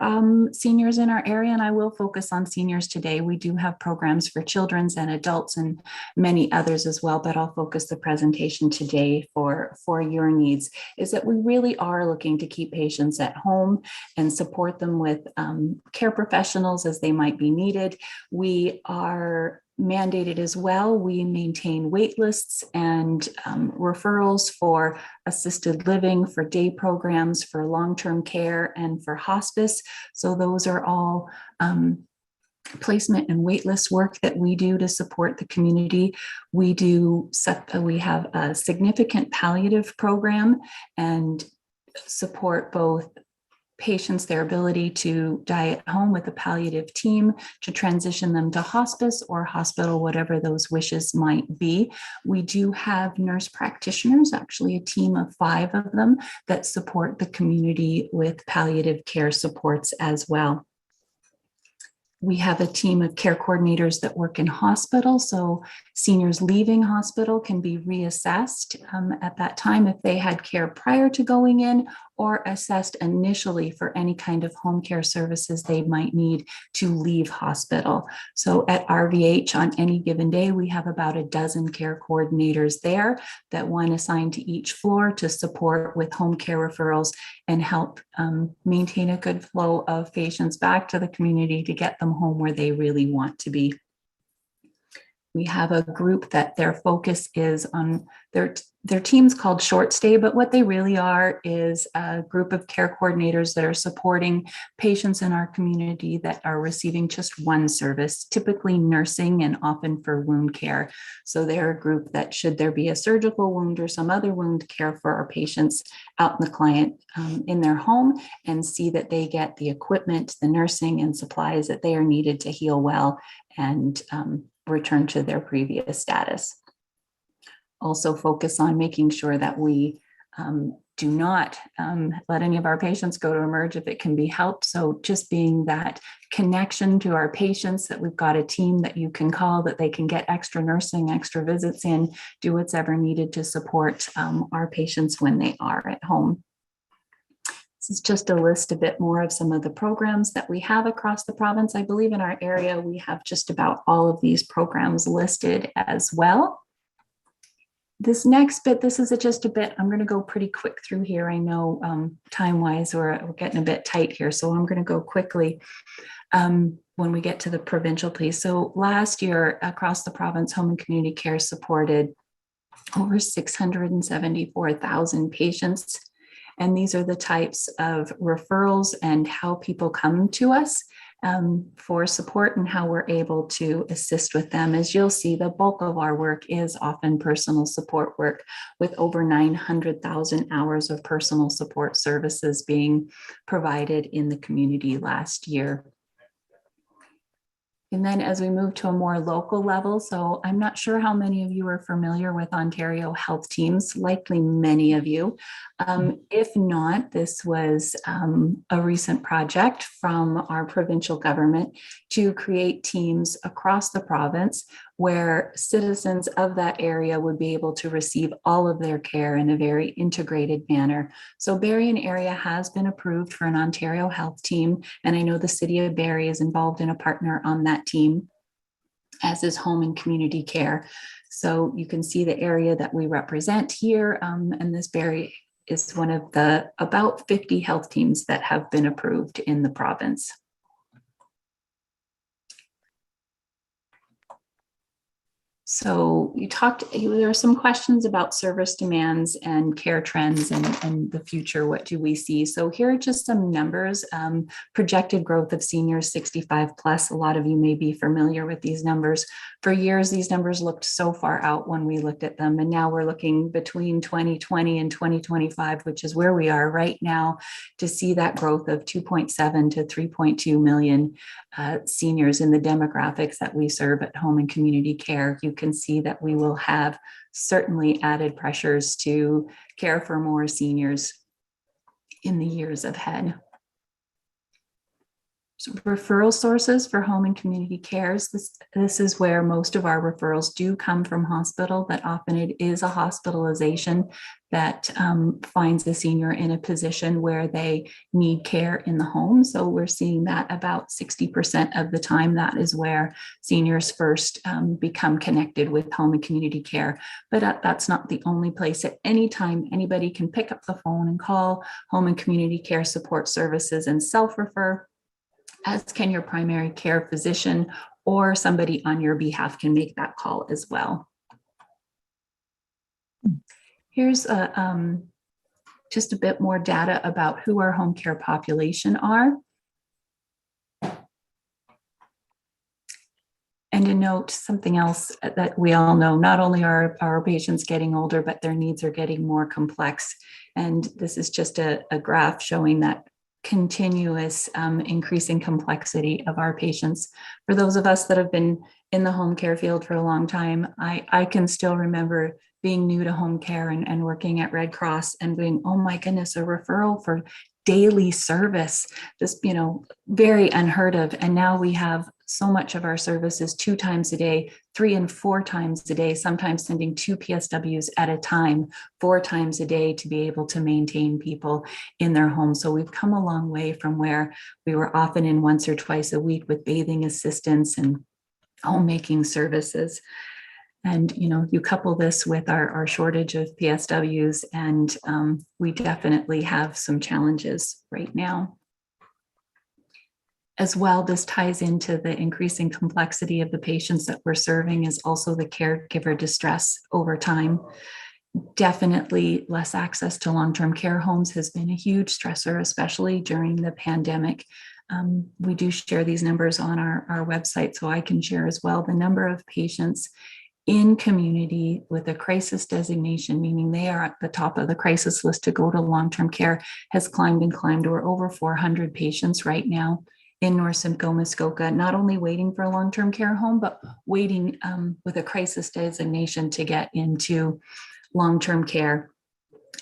seniors in our area, and I will focus on seniors today. We do have programs for children's and adults and many others as well, but I'll focus the presentation today for your needs, is that we really are looking to keep patients at home and support them with care professionals as they might be needed. We are mandated as well. We maintain wait lists and referrals for assisted living, for day programs, for long-term care, and for hospice. So those are all placement and wait list work that we do to support the community. We have a significant palliative program and support both patients, their ability to die at home with a palliative team, to transition them to hospice or hospital, whatever those wishes might be. We do have nurse practitioners, actually a team of 5 of them, that support the community with palliative care supports as well. We have a team of care coordinators that work in hospital, so seniors leaving hospital can be reassessed at that time if they had care prior to going in, or assessed initially for any kind of home care services they might need to leave hospital. So at RVH on any given day, we have about a dozen care coordinators there, that one assigned to each floor to support with home care referrals and help maintain a good flow of patients back to the community to get them home where they really want to be. We have a group that their focus is on their team's called Short Stay, but what they really are is a group of care coordinators that are supporting patients in our community that are receiving just one service, typically nursing and often for wound care. So they're a group that, should there be a surgical wound or some other wound, care for our patients out in the client in their home and see that they get the equipment, the nursing and supplies that they are needed to heal well and return to their previous status. Also focus on making sure that we do not let any of our patients go to emerge if it can be helped. So just being that connection to our patients, that we've got a team that you can call, that they can get extra nursing, extra visits in, do what's ever needed to support our patients when they are at home. This is just a list a bit more of some of the programs that we have across the province. I believe in our area, we have just about all of these programs listed as well. This next bit, this is just a bit, I'm going to go pretty quick through here. I know time-wise we're getting a bit tight here, so I'm going to go quickly when we get to the provincial piece. So last year across the province, home and community care supported over 674,000 patients. And these are the types of referrals and how people come to us. for support and how we're able to assist with them. As you'll see, the bulk of our work is often personal support work, with over 900,000 hours of personal support services being provided in the community last year. And then as we move to a more local level, so I'm not sure how many of you are familiar with Ontario Health Teams, likely many of you. If not, this was a recent project from our provincial government to create teams across the province where citizens of that area would be able to receive all of their care in a very integrated manner. So Berrien area has been approved for an Ontario Health Team, and I know the City of Barrie is involved in a partner on that team, as is Home and Community Care. So you can see the area that we represent here, and this Barrie is one of the about 50 health teams that have been approved in the province. So there are some questions about service demands and care trends and the future. What do we see? So here are just some numbers. Projected growth of seniors 65 plus. A lot of you may be familiar with these numbers. For years, these numbers looked so far out when we looked at them. And now we're looking between 2020 and 2025, which is where we are right now, to see that growth of 2.7 to 3.2 million seniors in the demographics that we serve at Home and Community Care. You can see that we will have certainly added pressures to care for more seniors in the years ahead. So referral sources for home and community cares. This is where most of our referrals do come from hospital, but often it is a hospitalization that finds the senior in a position where they need care in the home. So we're seeing that about 60% of the time. That is where seniors first become connected with home and community care. But that's not the only place. At any time, anybody can pick up the phone and call home and community care support services and self-refer, as can your primary care physician, or somebody on your behalf can make that call as well. Here's just a bit more data about who our home care population are. And to note something else that we all know, not only are our patients getting older, but their needs are getting more complex. And this is just a graph showing that continuous increasing complexity of our patients. For those of us that have been in the home care field for a long time, I can still remember being new to home care and working at Red Cross and being, oh my goodness, a referral for daily service, just, very unheard of. And now we have so much of our services 2 times a day, 3 and 4 times a day, sometimes sending 2 PSWs at a time, 4 times a day to be able to maintain people in their homes. So we've come a long way from where we were often in once or twice a week with bathing assistance and homemaking services. And, you couple this with our shortage of PSWs, and we definitely have some challenges right now. As well, this ties into the increasing complexity of the patients that we're serving, is also the caregiver distress over time. Definitely less access to long-term care homes has been a huge stressor, especially during the pandemic. We do share these numbers on our website, so I can share as well. The number of patients in community with a crisis designation, meaning they are at the top of the crisis list to go to long-term care, has climbed and climbed. We're over 400 patients right now in North Simcoe, Muskoka, not only waiting for a long-term care home, but waiting with a crisis designation to get into long-term care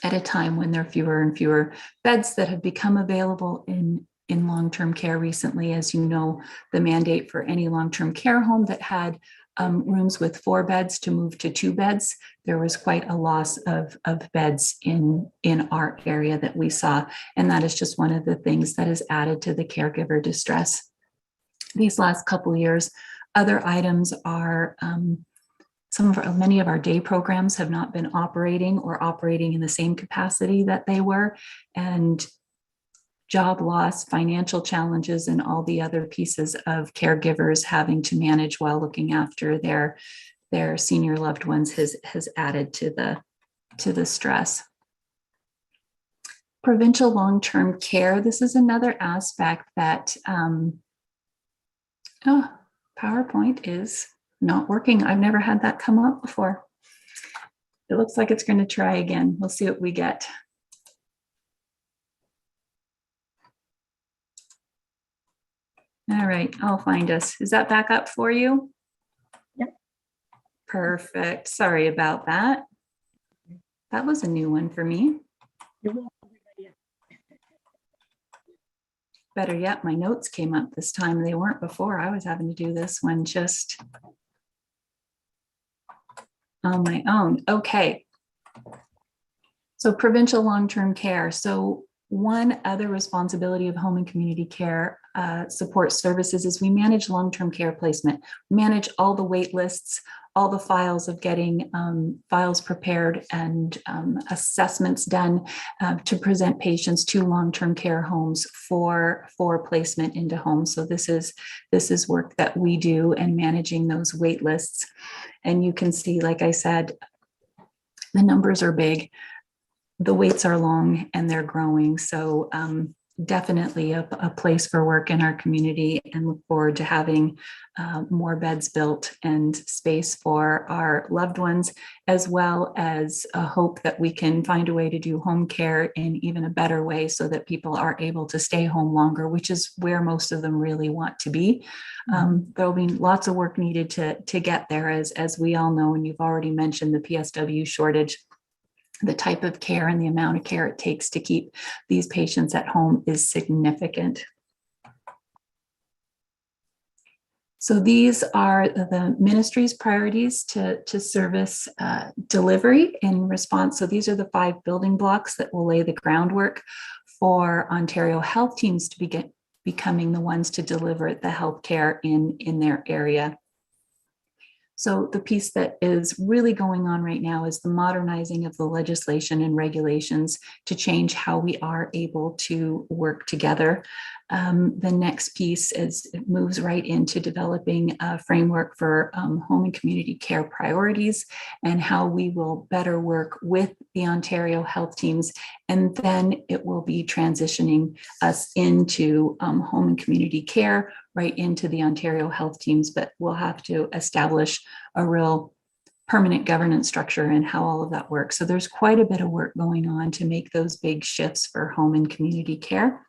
at a time when there are fewer and fewer beds that have become available in long-term care recently. As you know, the mandate for any long-term care home that had rooms with 4 beds to move to 2 beds. There was quite a loss of beds in our area that we saw. And that is just one of the things that is added to the caregiver distress. These last couple of years, other items are many of our day programs have not been operating or operating in the same capacity that they were. And job loss, financial challenges, and all the other pieces of caregivers having to manage while looking after their senior loved ones has added to the stress. Provincial long-term care. This is another aspect that Oh, PowerPoint is not working. I've never had that come up before. It looks like it's going to try again. We'll see what we get. All right, I'll find us. Is that back up for you? Yep. Perfect. Sorry about that. That was a new one for me. You're welcome. Better yet, my notes came up this time. They weren't before. I was having to do this one just on my own. Okay. So provincial long-term care. So one other responsibility of home and community care support services is we manage long-term care placement, manage all the wait lists, all the files of getting files prepared and assessments done to present patients to long-term care homes for placement into homes. So this is work that we do and managing those wait lists. And you can see, like I said, the numbers are big. The waits are long and they're growing. So definitely a place for work in our community, and look forward to having more beds built and space for our loved ones, as well as a hope that we can find a way to do home care in even a better way so that people are able to stay home longer, which is where most of them really want to be. There'll be lots of work needed to get there, as we all know, and you've already mentioned the PSW shortage. The type of care and the amount of care it takes to keep these patients at home is significant. So these are the ministry's priorities to service delivery in response. So these are the 5 building blocks that will lay the groundwork for Ontario health teams to begin becoming the ones to deliver the health care in their area. So the piece that is really going on right now is the modernizing of the legislation and regulations to change how we are able to work together. The next piece is it moves right into developing a framework for home and community care priorities and how we will better work with the Ontario health teams. And then it will be transitioning us into home and community care right into the Ontario health teams, but we'll have to establish a real permanent governance structure and how all of that works. So there's quite a bit of work going on to make those big shifts for home and community care.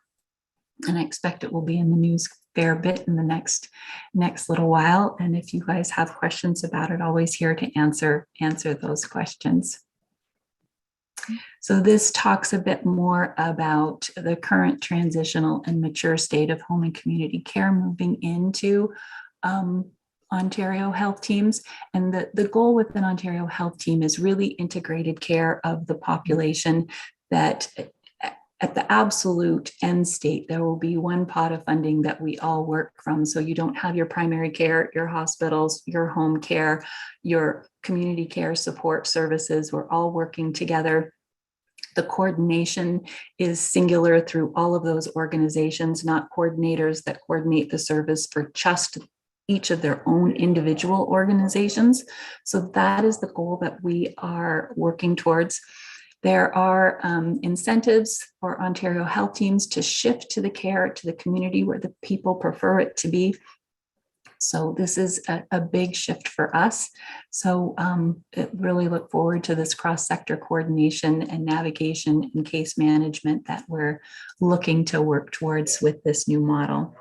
And I expect it will be in the news a fair bit in the next little while. And if you guys have questions about it, always here to answer those questions. So this talks a bit more about the current transitional and mature state of home and community care moving into Ontario health teams. And the goal with an Ontario health team is really integrated care of the population, that at the absolute end state, there will be one pot of funding that we all work from. So you don't have your primary care, your hospitals, your home care, your community care support services. We're all working together. The coordination is singular through all of those organizations, not coordinators that coordinate the service for just each of their own individual organizations. So that is the goal that we are working towards. There are incentives for Ontario health teams to shift to the care to the community where the people prefer it to be. So this is a big shift for us. So really look forward to this cross-sector coordination and navigation and case management that we're looking to work towards with this new model.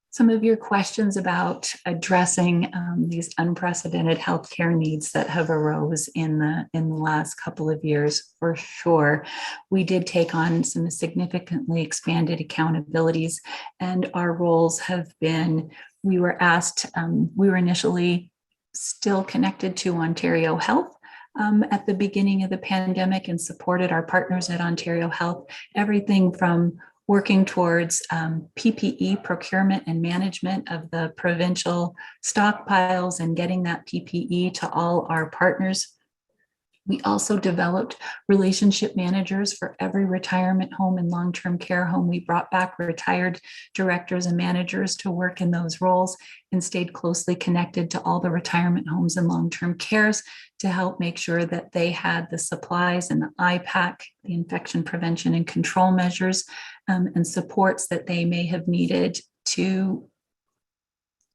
Some of your questions about addressing these unprecedented healthcare needs that have arose in the last couple of years, for sure. We did take on some significantly expanded accountabilities, and our roles have been, we were asked, we were initially still connected to Ontario Health at the beginning of the pandemic and supported our partners at Ontario Health, everything from working towards PPE procurement and management of the provincial stockpiles and getting that PPE to all our partners. We also developed relationship managers for every retirement home and long-term care home. We brought back retired directors and managers to work in those roles and stayed closely connected to all the retirement homes and long-term cares to help make sure that they had the supplies and the IPAC, the infection prevention and control measures, and supports that they may have needed to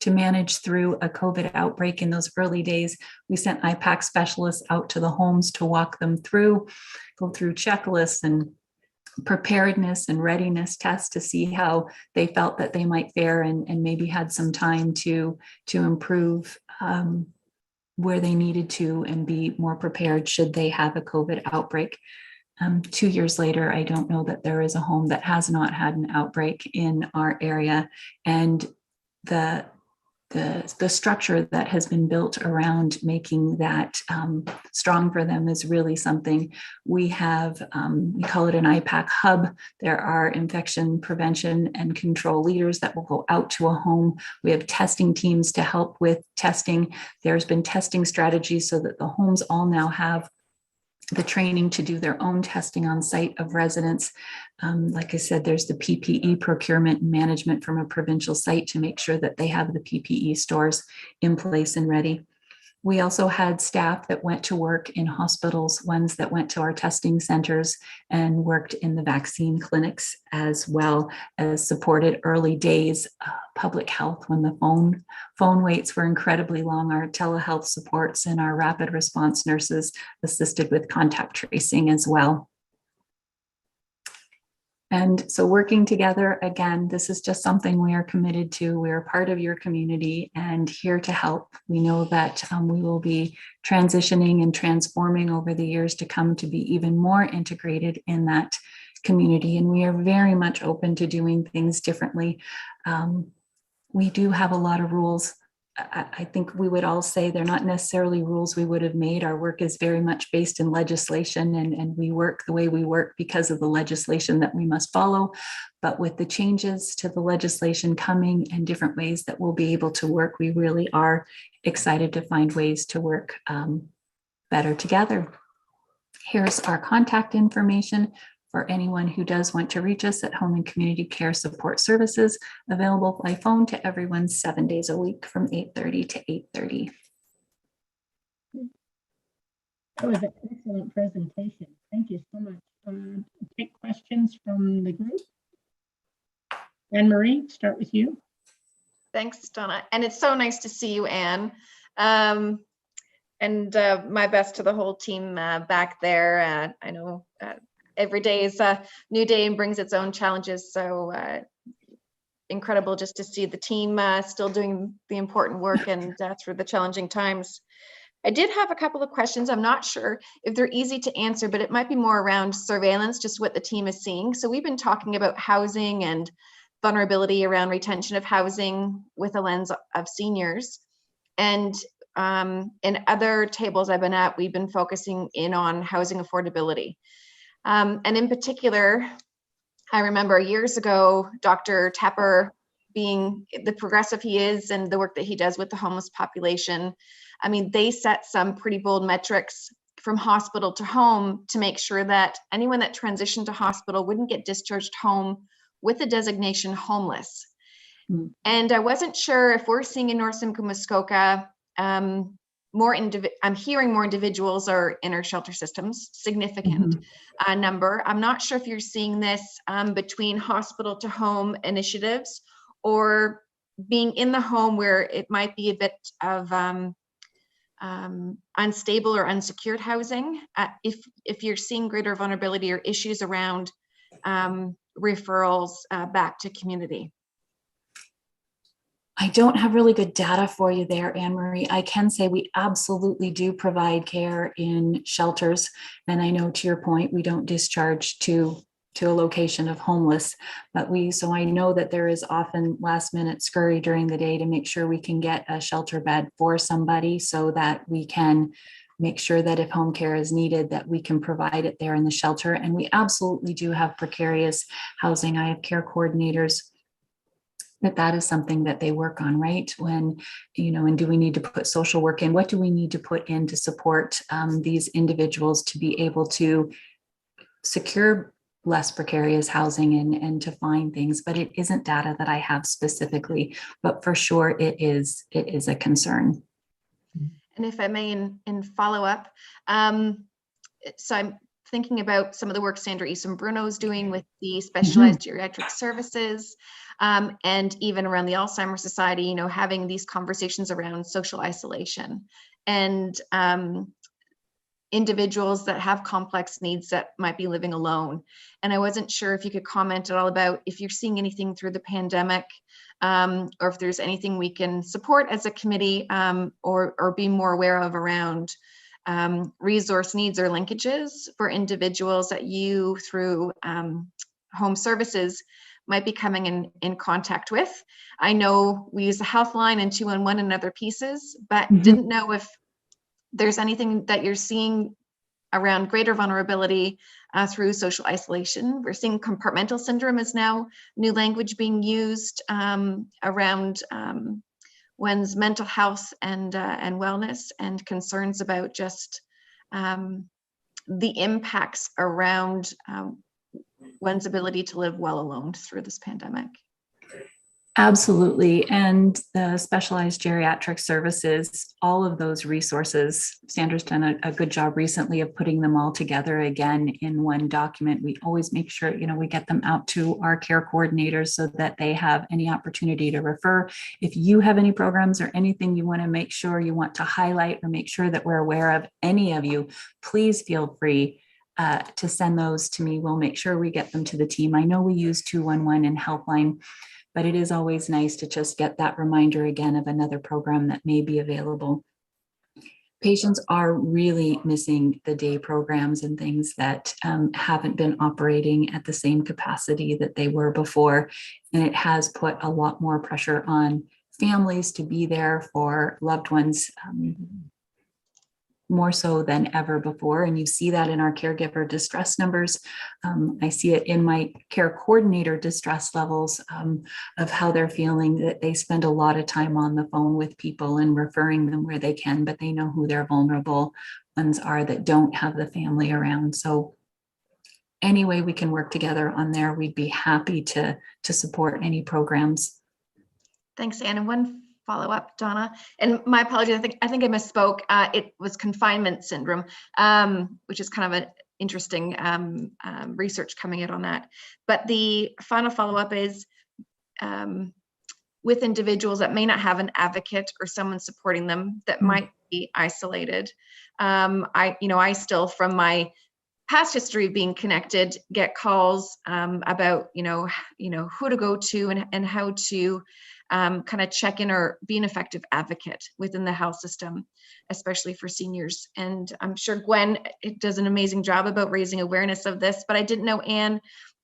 manage through a COVID outbreak in those early days. We sent IPAC specialists out to the homes to walk them through, go through checklists and preparedness and readiness tests to see how they felt that they might fare, and maybe had some time to improve where they needed to and be more prepared should they have a COVID outbreak. 2 years later, I don't know that there is a home that has not had an outbreak in our area, and the structure that has been built around making that strong for them is really something. We have, we call it an IPAC hub. There are infection prevention and control leaders that will go out to a home. We have testing teams to help with testing. There's been testing strategies so that the homes all now have the training to do their own testing on site of residents. Like I said, there's the PPE procurement and management from a provincial site to make sure that they have the PPE stores in place and ready. We also had staff that went to work in hospitals, ones that went to our testing centers and worked in the vaccine clinics, as well as supported early days public health when the phone waits were incredibly long. Our telehealth supports and our rapid response nurses assisted with contact tracing as well. And so working together, again, this is just something we are committed to. We are part of your community and here to help. We know that we will be transitioning and transforming over the years to come to be even more integrated in that community. And we are very much open to doing things differently. We do have a lot of rules. I think we would all say they're not necessarily rules we would have made. Our work is very much based in legislation, and we work the way we work because of the legislation that we must follow. But with the changes to the legislation coming and different ways that we'll be able to work, we really are excited to find ways to work better together. Here's our contact information for anyone who does want to reach us at Home and Community Care Support Services, available by phone to everyone 7 days a week from 8:30 to 8:30. That was an excellent presentation. Thank you so much. Take questions from the group. Anne-Marie, start with you. Thanks, Donna. And it's so nice to see you, Anne. And my best to the whole team back there. I know every day is a new day and brings its own challenges. So incredible just to see the team still doing the important work and through the challenging times. I did have a couple of questions. I'm not sure if they're easy to answer, but it might be more around surveillance, just what the team is seeing. So we've been talking about housing and vulnerability around retention of housing with a lens of seniors. And in other tables I've been at, we've been focusing in on housing affordability. And in particular, I remember years ago, Dr. Tepper, being the progressive he is and the work that he does with the homeless population. I mean, they set some pretty bold metrics from hospital to home to make sure that anyone that transitioned to hospital wouldn't get discharged home with the designation homeless. And I wasn't sure if we're seeing in North Simcoe Muskoka, I'm hearing more individuals are in our shelter systems, significant number. I'm not sure if you're seeing this between hospital to home initiatives or being in the home where it might be a bit of unstable or unsecured housing. If you're seeing greater vulnerability or issues around referrals back to community. I don't have really good data for you there, Anne-Marie. I can say we absolutely do provide care in shelters. And I know to your point, we don't discharge to a location of homeless, but so I know that there is often last minute scurry during the day to make sure we can get a shelter bed for somebody so that we can make sure that if home care is needed, that we can provide it there in the shelter. And we absolutely do have precarious housing. I have care coordinators that is something that they work on, right? When, and do we need to put social work in? What do we need to put in to support these individuals to be able to secure less precarious housing and to find things? But it isn't data that I have specifically, but for sure it is a concern. And if I may, in follow up, so I'm thinking about some of the work Sandra Easton Bruno is doing with the specialized geriatric services, and even around the Alzheimer's Society, you know, having these conversations around social isolation and individuals that have complex needs that might be living alone. And I wasn't sure if you could comment at all about if you're seeing anything through the pandemic, or if there's anything we can support as a committee, or be more aware of around resource needs or linkages for individuals that you through home services might be coming in contact with. I know we use the health line and 211 and other pieces, but didn't know if there's anything that you're seeing around greater vulnerability through social isolation. We're seeing compartmental syndrome is now new language being used around one's mental health and wellness, and concerns about just the impacts around one's ability to live well alone through this pandemic. Absolutely. And the specialized geriatric services, all of those resources, Sandra's done a good job recently of putting them all together again in one document. We always make sure, you know, we get them out to our care coordinators so that they have any opportunity to refer. If you have any programs or anything you want to make sure you want to highlight or make sure that we're aware of, any of you, please feel free to send those to me. We'll make sure we get them to the team. I know we use 211 and Helpline, but it is always nice to just get that reminder again of another program that may be available. Patients are really missing the day programs and things that haven't been operating at the same capacity that they were before. And it has put a lot more pressure on families to be there for loved ones, more so than ever before. And you see that in our caregiver distress numbers. I see it in my care coordinator distress levels of how they're feeling, that they spend a lot of time on the phone with people and referring them where they can, but they know who their vulnerable ones are that don't have the family around. So any way we can work together on there, we'd be happy to support any programs. Thanks, Anne. And one follow-up, Donna, and my apologies, I think I misspoke. It was confinement syndrome, which is kind of an interesting research coming out on that. But the final follow-up is with individuals that may not have an advocate or someone supporting them that might be isolated. I still, from my past history of being connected, get calls about who to go to and how to kind of check in or be an effective advocate within the health system, especially for seniors. And I'm sure Gwen does an amazing job about raising awareness of this, but I didn't know, Anne,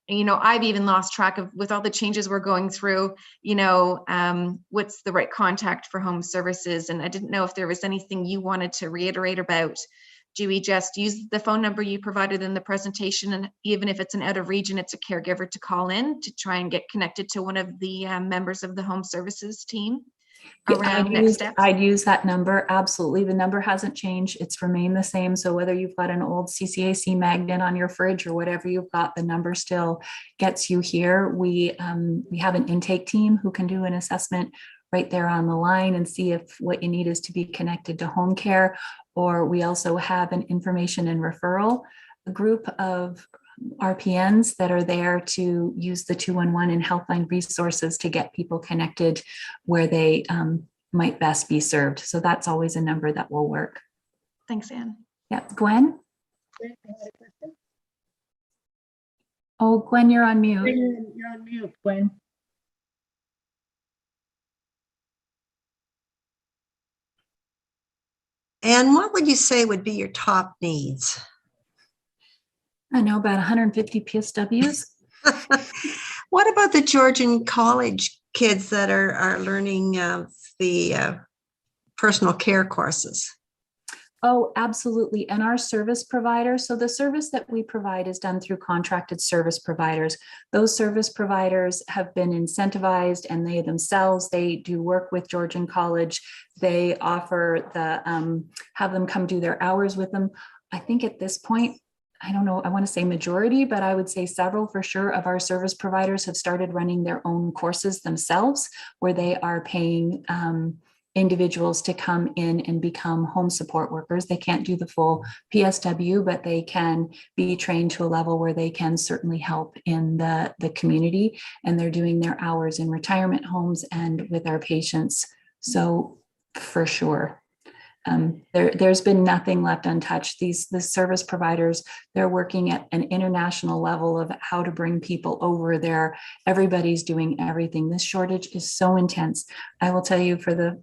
I've even lost track of, with all the changes we're going through, what's the right contact for home services. And I didn't know if there was anything you wanted to reiterate about. Do we just use the phone number you provided in the presentation? And even if it's an out of region, it's a caregiver to call in to try and get connected to one of the members of the home services team around next steps? I'd use that number. Absolutely. The number hasn't changed. It's remained the same. So whether you've got an old CCAC magnet on your fridge or whatever you've got, the number still gets you here. We have an intake team who can do an assessment right there on the line and see if what you need is to be connected to home care. Or we also have an information and referral group of RPNs that are there to use the 211 and Helpline resources to get people connected where they might best be served. So that's always a number that will work. Thanks, Anne. Yeah, Gwen? Oh, Gwen, you're on mute. You're on mute, Gwen. And what would you say would be your top needs? I know about 150 PSWs. What about the Georgian College kids that are learning the personal care courses? Oh, absolutely. And our service providers. So the service that we provide is done through contracted service providers. Those service providers have been incentivized, and they themselves, they do work with Georgian College. They offer have them come do their hours with them. I think at this point, I don't know, I want to say majority, but I would say several for sure of our service providers have started running their own courses themselves, where they are paying individuals to come in and become home support workers. They can't do the full PSW, but they can be trained to a level where they can certainly help in the community. And they're doing their hours in retirement homes and with our patients. So for sure. There's been nothing left untouched. The service providers, they're working at an international level of how to bring people over there. Everybody's doing everything. This shortage is so intense. I will tell you, for the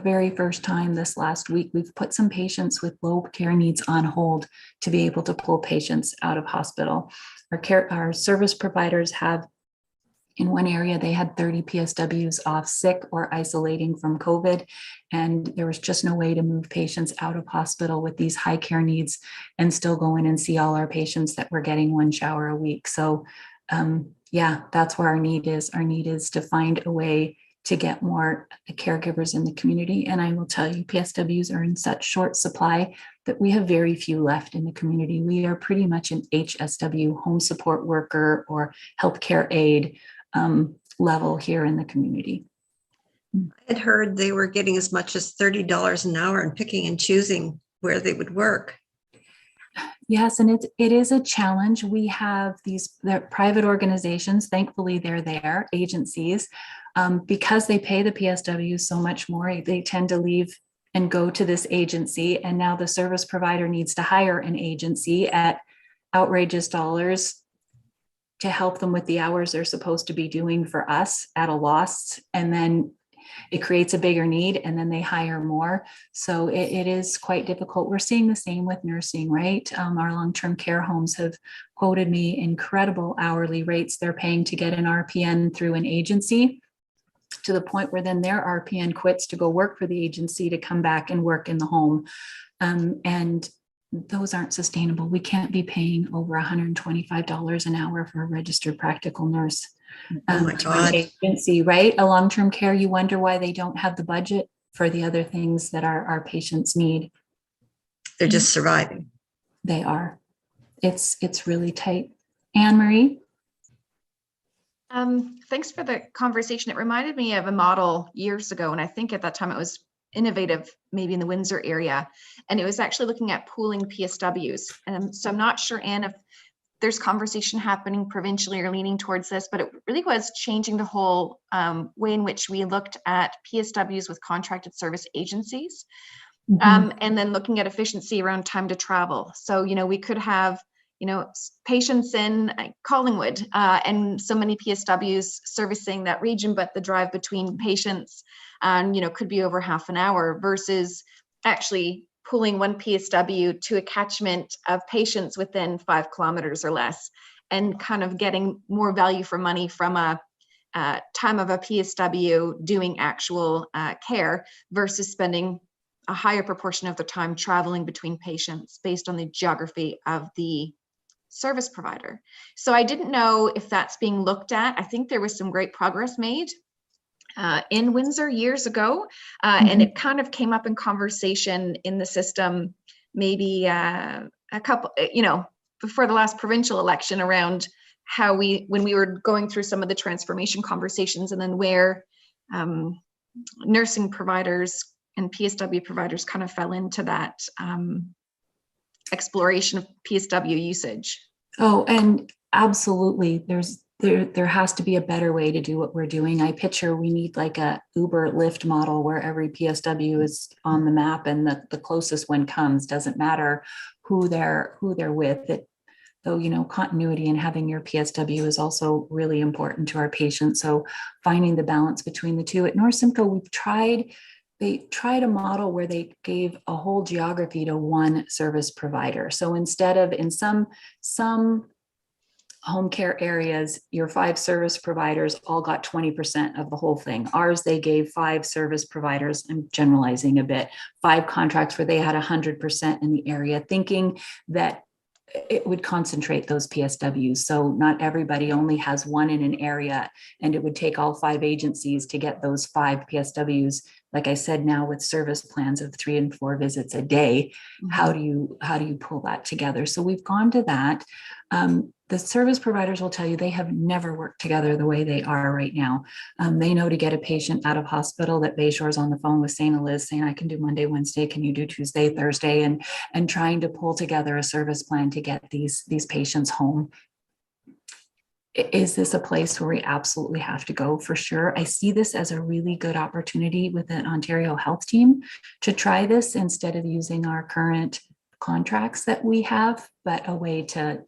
very first time this last week, we've put some patients with low care needs on hold to be able to pull patients out of hospital. Our service providers have, in one area, they had 30 PSWs off sick or isolating from COVID, and there was just no way to move patients out of hospital with these high care needs and still go in and see all our patients that were getting 1 shower a week. So yeah, that's where our need is. Our need is to find a way to get more caregivers in the community. And I will tell you, PSWs are in such short supply that we have very few left in the community. We are pretty much an HSW, home support worker or healthcare aide level here in the community. I had heard they were getting as much as $30 an hour and picking and choosing where they would work. Yes, and it is a challenge. We have they're private organizations, thankfully they're there, agencies, because they pay the PSW so much more, they tend to leave and go to this agency. And now the service provider needs to hire an agency at outrageous dollars to help them with the hours they're supposed to be doing for us at a loss. And then it creates a bigger need, and then they hire more. So it is quite difficult. We're seeing the same with nursing, right? Our long-term care homes have quoted me incredible hourly rates they're paying to get an RPN through an agency, to the point where then their RPN quits to go work for the agency to come back and work in the home. And those aren't sustainable. We can't be paying over $125 an hour for a registered practical nurse. Oh my God. Agency, right? A long-term care, you wonder why they don't have the budget for the other things that our patients need. They're just surviving. They are. It's really tight. Anne Marie? Thanks for the conversation. It reminded me of a model years ago, and I think at that time it was innovative, maybe in the Windsor area, and it was actually looking at pooling PSWs. So I'm not sure, Anne, if there's conversation happening provincially or leaning towards this, but it really was changing the whole way in which we looked at PSWs with contracted service agencies, and then looking at efficiency around time to travel. So, we could have, patients in Collingwood and so many PSWs servicing that region, but the drive between patients, could be over half an hour, versus actually pulling one PSW to a catchment of patients within 5 kilometers or less, and kind of getting more value for money from a time of a PSW doing actual care, versus spending a higher proportion of the time traveling between patients based on the geography of the service provider. So I didn't know if that's being looked at. I think there was some great progress made in Windsor years ago, and it kind of came up in conversation in the system, maybe a couple, before the last provincial election, around how when we were going through some of the transformation conversations, and then where nursing providers and PSW providers kind of fell into that exploration of PSW usage. Oh, and absolutely. There has to be a better way to do what we're doing. I picture we need like a Uber Lyft model where every PSW is on the map, and the closest one comes. Doesn't matter who they're with. Though, continuity and having your PSW is also really important to our patients. So finding the balance between the two. At North Simcoe, they tried a model where they gave a whole geography to one service provider. So instead of, in some home care areas, your 5 service providers all got 20% of the whole thing. Ours, they gave 5 service providers, I'm generalizing a bit, 5 contracts where they had 100% in the area, thinking that it would concentrate those PSWs. So not everybody only has one in an area, and it would take all 5 agencies to get those 5 PSWs like I said, now with service plans of 3 and 4 visits a day, how do you pull that together? So we've gone to that. The service providers will tell you they have never worked together the way they are right now. They know to get a patient out of hospital that Bayshore's on the phone with St. Eliz saying, I can do Monday, Wednesday, can you do Tuesday, Thursday, and trying to pull together a service plan to get these patients home. Is this a place where we absolutely have to go? For sure. I see this as a really good opportunity with an Ontario Health team to try this instead of using our current contracts that we have, but a way to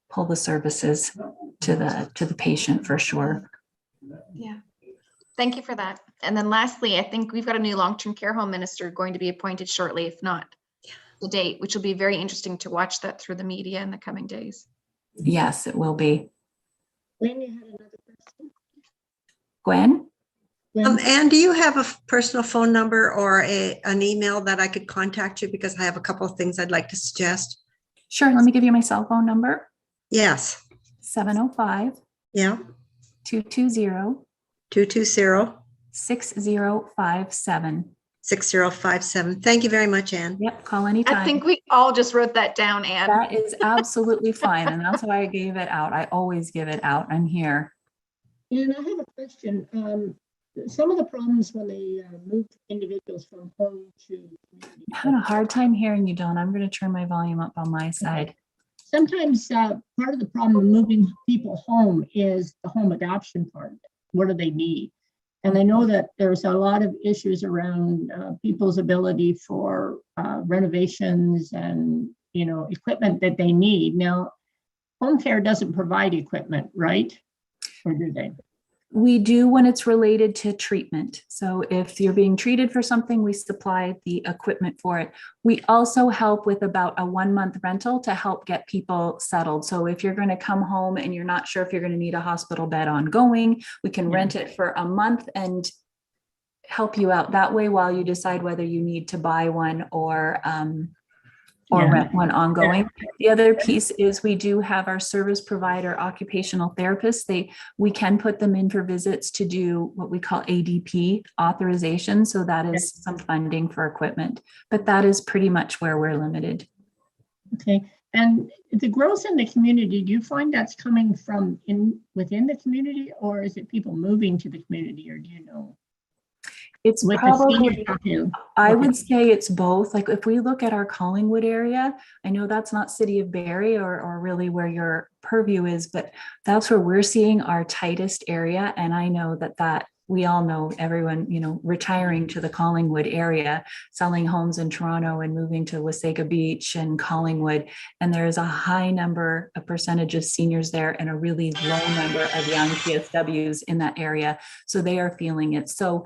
pull the services to the patient for sure. Yeah. Thank you for that. And then lastly, I think we've got a new long-term care home minister going to be appointed shortly, if not the date, which will be very interesting to watch that through the media in the coming days. Yes, it will be. Gwen, you had another question? Gwen? Anne, do you have a personal phone number or an email that I could contact you? Because I have a couple of things I'd like to suggest. Sure. Let me give you my cell phone number. Yes. 705 Yeah. 220 220 6057. 6057. Thank you very much, Anne. Yep, call anytime. I think we all just wrote that down, Anne. That is absolutely fine. And that's why I gave it out. I always give it out. I'm here. And I have a question. Some of the problems when they move individuals from home to community. I'm having a hard time hearing you, Dawn. I'm going to turn my volume up on my side. Sometimes part of the problem of moving people home is the home adoption part. What do they need? And I know that there's a lot of issues around people's ability for renovations and, equipment that they need. Now, home care doesn't provide equipment, right? Or do they? We do when it's related to treatment. So if you're being treated for something, we supply the equipment for it. We also help with about a 1-month rental to help get people settled. So if you're going to come home and you're not sure if you're going to need a hospital bed ongoing, we can rent it for a month and help you out that way while you decide whether you need to buy one or rent one ongoing. The other piece is we do have our service provider occupational therapists. We can put them in for visits to do what we call ADP authorization. So that is some funding for equipment, but that is pretty much where we're limited. Okay. And the growth in the community, do you find that's coming from within the community, or is it people moving to the community, or do you know? It's With probably, I would say it's both. Like if we look at our Collingwood area, I know that's not City of Barrie or really where your purview is, but that's where we're seeing our tightest area. And I know that we all know everyone, retiring to the Collingwood area, selling homes in Toronto and moving to Wasaga Beach and Collingwood. And there is a percentage of seniors there and a really low number of young PSWs in that area. So they are feeling it. So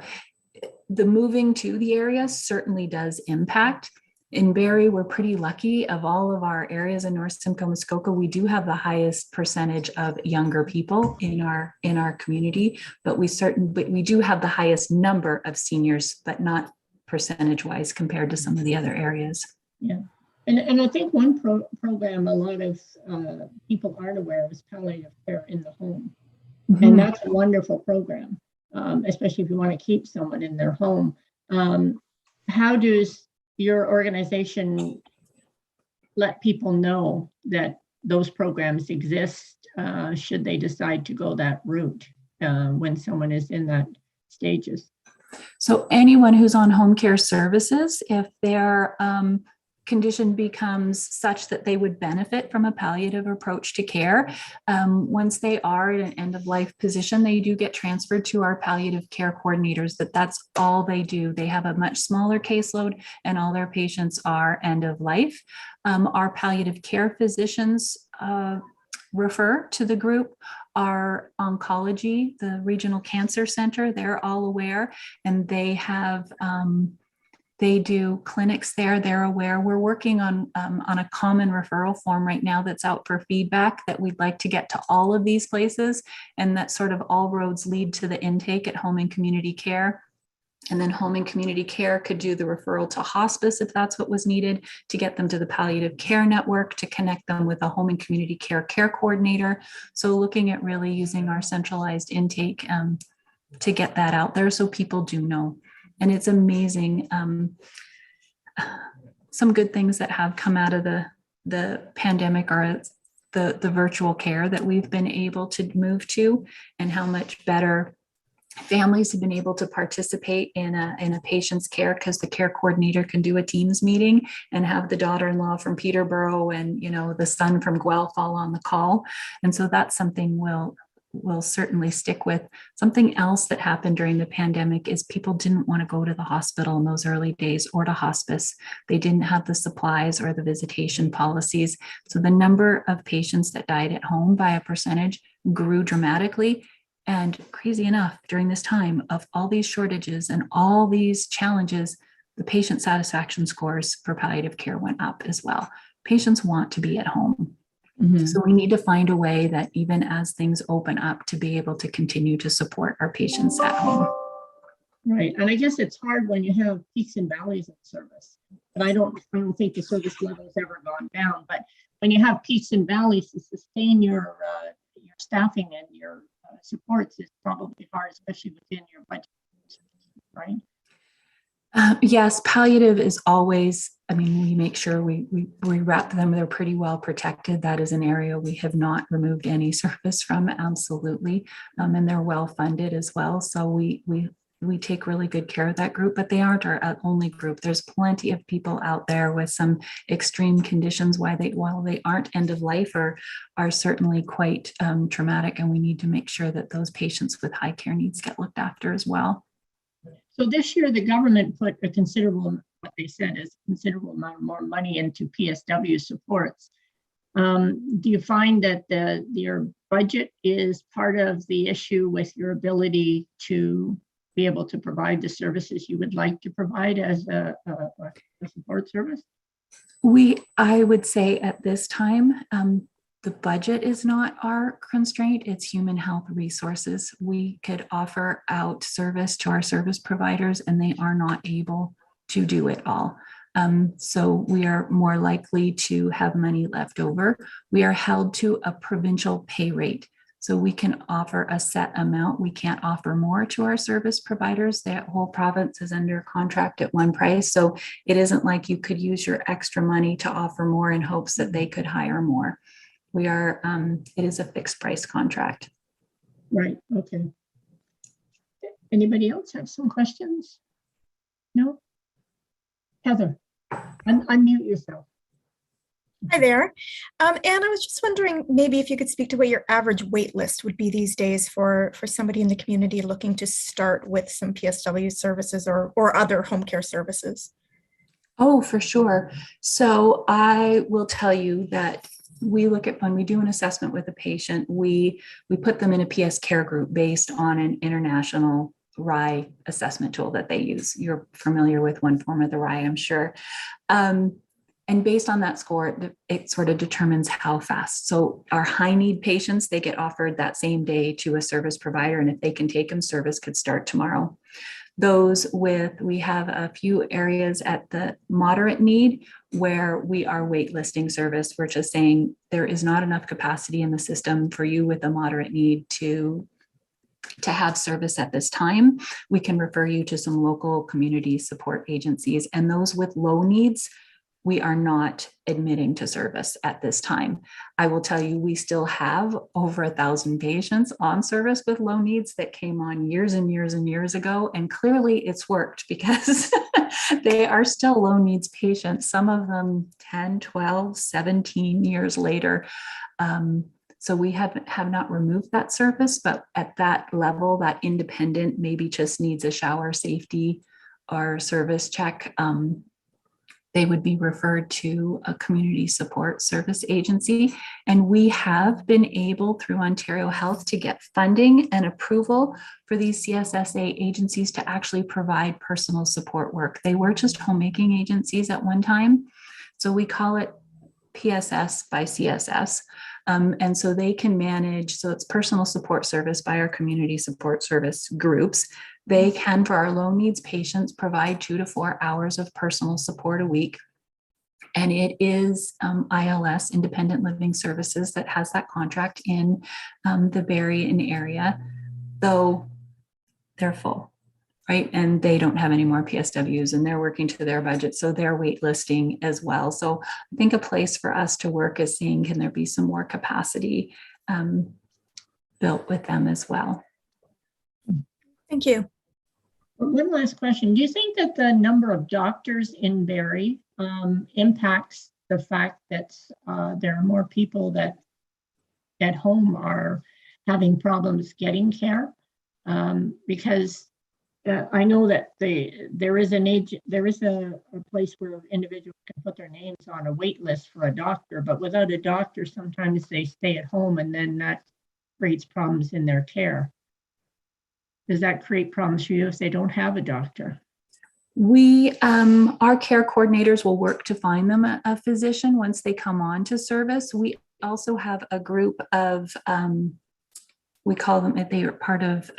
the moving to the area certainly does impact. In Barrie, we're pretty lucky. Of all of our areas in North Simcoe, Muskoka, we do have the highest percentage of younger people in our community, but we do have the highest number of seniors, but not percentage-wise compared to some of the other areas. Yeah, and I think one program a lot of people aren't aware of is palliative care in the home, and that's a wonderful program. Especially if you want to keep someone in their home. How does your organization let people know that those programs exist should they decide to go that route when someone is in that stages? So anyone who's on home care services, if their condition becomes such that they would benefit from a palliative approach to care. Once they are in an end-of-life position, they do get transferred to our palliative care coordinators, but that's all they do. They have a much smaller caseload and all their patients are end-of-life. Our palliative care physicians refer to the group. Our oncology, the regional cancer center, they're all aware, and they have they do clinics there. They're aware. We're working on a common referral form right now that's out for feedback that we'd like to get to all of these places, and that sort of all roads lead to the intake at home and community care. And then home and community care could do the referral to hospice if that's what was needed, to get them to the palliative care network, to connect them with a home and community care coordinator. So looking at really using our centralized intake to get that out there so people do know. And it's amazing. Some good things that have come out of the pandemic are the virtual care that we've been able to move to, and how much better families have been able to participate in a patient's care, because the care coordinator can do a Teams meeting and have the daughter-in-law from Peterborough and, you know, the son from Guelph all on the call. And so that's something we'll certainly stick with. Something else that happened during the pandemic is people didn't want to go to the hospital in those early days, or to hospice. They didn't have the supplies or the visitation policies. So the number of patients that died at home by a percentage grew dramatically. And crazy enough, during this time of all these shortages and all these challenges, the patient satisfaction scores for palliative care went up as well. Patients want to be at home. Mhm. So we need to find a way that even as things open up, to be able to continue to support our patients at home. Right, and I guess it's hard when you have peaks and valleys in service. But I don't think the service level's ever gone down. But when you have peaks and valleys, to sustain your staffing and your supports is probably hard, especially within your budget, right? Yes, palliative is always, I mean, we make sure we wrap them, they're pretty well protected. That is an area we have not removed any service from, absolutely. And they're well funded as well. So we take really good care of that group, but they aren't our only group. There's plenty of people out there with some extreme conditions while they aren't end of life, or are certainly quite traumatic. And we need to make sure that those patients with high care needs get looked after as well. So this year, the government put a considerable, what they said is a considerable amount more money into PSW supports. Do you find that your budget is part of the issue with your ability to be able to provide the services you would like to provide as a support service? I would say at this time, the budget is not our constraint, it's human health resources. We could offer out service to our service providers, and they are not able to do it all. So we are more likely to have money left over. We are held to a provincial pay rate. So we can offer a set amount. We can't offer more to our service providers. That whole province is under contract at one price. So it isn't like you could use your extra money to offer more in hopes that they could hire more. It is a fixed price contract. Right, okay. Anybody else have some questions? No? Heather, unmute yourself. Hi there. Anne, I was just wondering maybe if you could speak to what your average wait list would be these days for somebody in the community looking to start with some PSW services or other home care services. Oh, for sure. So I will tell you that we look at, when we do an assessment with a patient, we put them in a PS care group based on an international RAI assessment tool that they use. You're familiar with one form of the RAI, I'm sure. And based on that score, it sort of determines how fast. So our high need patients, they get offered that same day to a service provider. And if they can take them, service could start tomorrow. We have a few areas at the moderate need where we are waitlisting service. We're just saying there is not enough capacity in the system for you with a moderate need to have service at this time. We can refer you to some local community support agencies, and those with low needs, we are not admitting to service at this time. I will tell you, we still have over 1,000 patients on service with low needs that came on years and years and years ago. And clearly it's worked, because they are still low needs patients, some of them 10, 12, 17 years later. So we have not removed that service, but at that level, that independent maybe just needs a shower safety or service check, they would be referred to a community support service agency. And we have been able through Ontario Health to get funding and approval for these CSSA agencies to actually provide personal support work. They were just homemaking agencies at one time. So we call it PSS by CSS. And so they can manage, so it's personal support service by our community support service groups. They can, for our low needs patients, provide 2 to 4 hours of personal support a week. And it is ILS, Independent Living Services, that has that contract in the Barrie area, though they're full. right? And they don't have any more PSWs and they're working to their budget. So they're waitlisting as well. So I think a place for us to work is seeing, can there be some more capacity built with them as well? Thank you. One last question. Do you think that the number of doctors in Barrie impacts the fact that there are more people that at home are having problems getting care? Because I know that there is a place where individuals can put their names on a wait list for a doctor, but without a doctor, sometimes they stay at home and then that creates problems in their care. Does that create problems for you if they don't have a doctor? We, our care coordinators will work to find them a physician once they come on to service. We also have a group of, we call them, they are part of,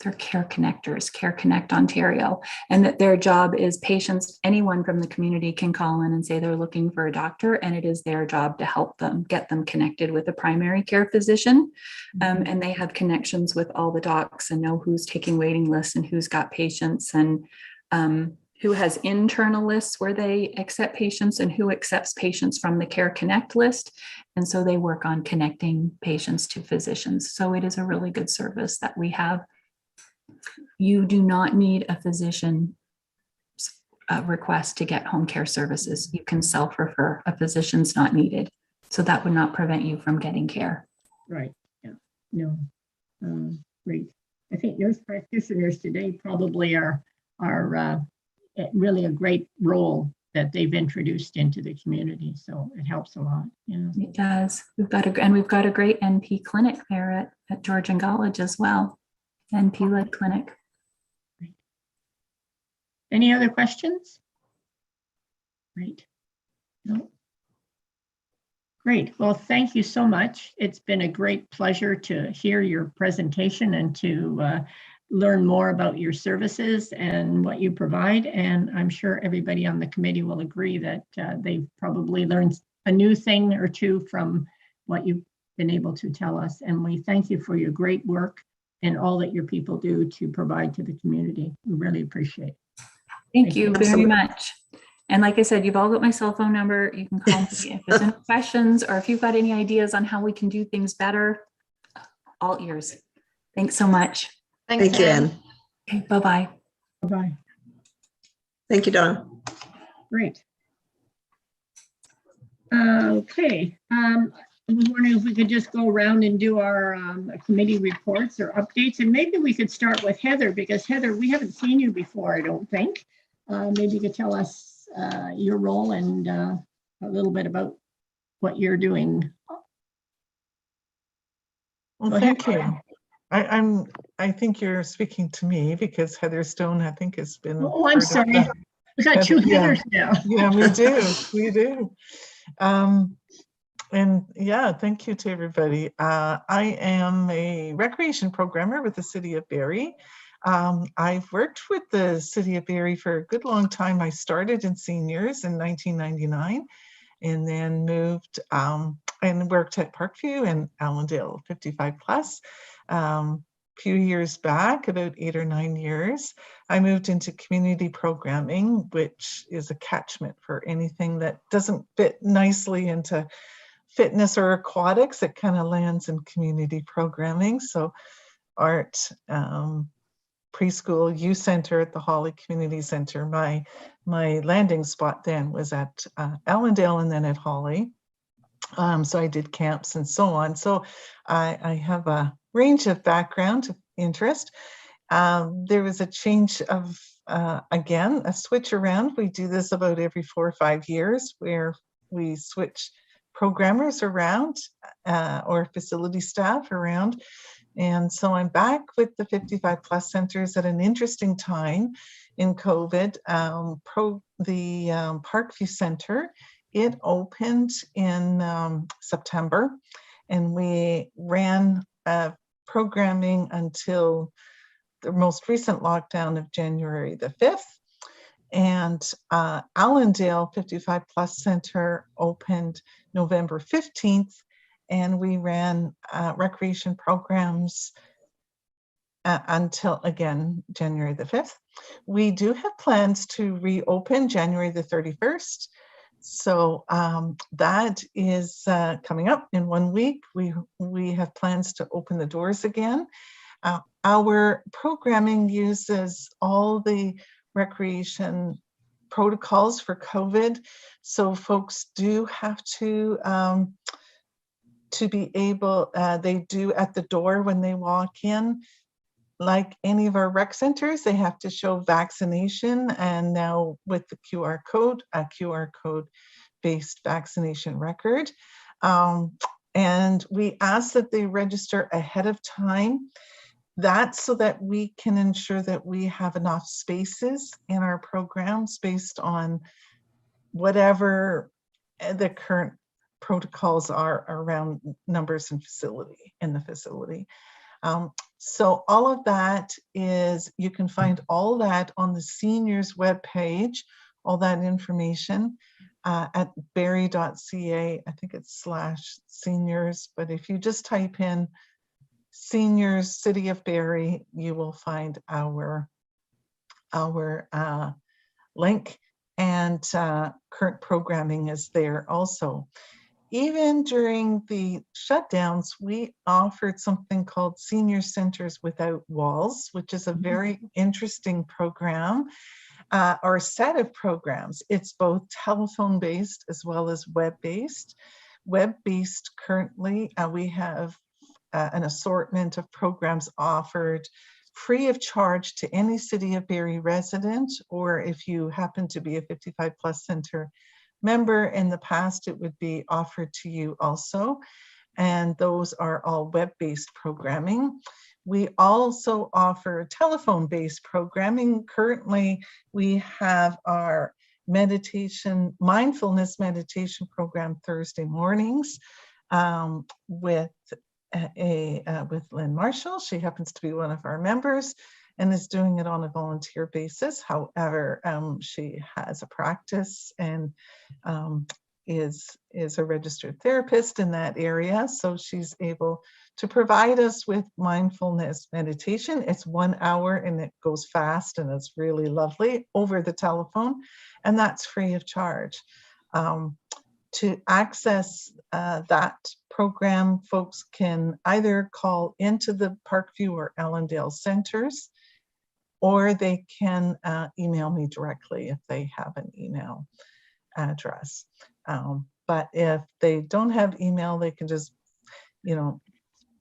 they're Care Connectors, Care Connect Ontario, and that their job is patients, anyone from the community can call in and say they're looking for a doctor, and it is their job to help them, get them connected with a primary care physician. And they have connections with all the docs and know who's taking waiting lists and who's got patients, and who has internal lists where they accept patients and who accepts patients from the Care Connect list. And so they work on connecting patients to physicians. So it is a really good service that we have. You do not need a physician request to get home care services. You can self-refer. A physician's not needed. So that would not prevent you from getting care. Right. Yeah. No. Great. I think nurse practitioners today probably are really a great role that they've introduced into the community. So it helps a lot. Yeah. It does. We've got a great NP clinic there at Georgian College as well. NP-led clinic. Any other questions? Great. No. Great. Well, thank you so much. It's been a great pleasure to hear your presentation and to learn more about your services and what you provide. And I'm sure everybody on the committee will agree that they've probably learned a new thing or two from what you've been able to tell us. And we thank you for your great work and all that your people do to provide to the community. We really appreciate it. Thank you very much. And like I said, you've all got my cell phone number. You can call me if there's any questions or if you've got any ideas on how we can do things better. All ears. Thanks so much. Thank you, Anne. Okay, bye-bye. Bye-bye. Thank you, Donna. Great. Okay. I was wondering if we could just go around and do our committee reports or updates, and maybe we could start with Heather, because Heather, we haven't seen you before, I don't think. Maybe you could tell us your role and a little bit about what you're doing. Well, thank you. I think you're speaking to me because Heather Stone, I think, has been. Oh, I'm sorry. We got two Heathers now. Yeah, we do. We do. And yeah, thank you to everybody. I am a recreation programmer with the City of Barrie. I've worked with the City of Barrie for a good long time. I started in seniors in 1999 and then moved and worked at Parkview and Allendale 55 plus. Few years back, about 8 or 9 years, I moved into community programming, which is a catchment for anything that doesn't fit nicely into fitness or aquatics. It kind of lands in community programming. So art, preschool, youth center at the Holly Community Center. My landing spot then was at Allendale and then at Holly. So I did camps and so on. So I have a range of background of interest. There was a change of, again, a switch around. We do this about every 4 or 5 years where we switch programmers around or facility staff around. And so I'm back with the 55 plus centers at an interesting time in COVID. The Parkview Center, it opened in September, and we ran programming until the most recent lockdown of January the 5th. And Allendale 55 Plus Center opened November 15th, and we ran recreation programs until, again, January the 5th. We do have plans to reopen January the 31st. So that is coming up in 1 week. We have plans to open the doors again. Our programming uses all the recreation protocols for COVID. So folks do have to be able, they do at the door when they walk in, like any of our rec centers, they have to show vaccination. And now with the QR code, a QR code-based vaccination record. And we ask that they register ahead of time. That's so that we can ensure that we have enough spaces in our programs based on whatever the current protocols are around numbers in the facility. So all of that is, you can find all that on the seniors webpage, all that information at barrie.ca. I think it's /seniors, but if you just type in Seniors City of Barrie, you will find our link, and current programming is there also. Even during the shutdowns, we offered something called Senior Centers Without Walls, which is a very interesting program or set of programs. It's both telephone-based as well as web-based. Web-based currently, we have an assortment of programs offered free of charge to any City of Barrie resident, or if you happen to be a 55 plus center member in the past, it would be offered to you also. And those are all web-based programming. We also offer telephone-based programming. Currently, we have our mindfulness meditation program Thursday mornings with Lynn Marshall. She happens to be one of our members and is doing it on a volunteer basis. However, she has a practice and is a registered therapist in that area. So she's able to provide us with mindfulness meditation. It's 1 hour and it goes fast and it's really lovely over the telephone, and that's free of charge. To access that program, folks can either call into the Parkview or Allendale centers, or they can email me directly if they have an email address. But if they don't have email, they can just,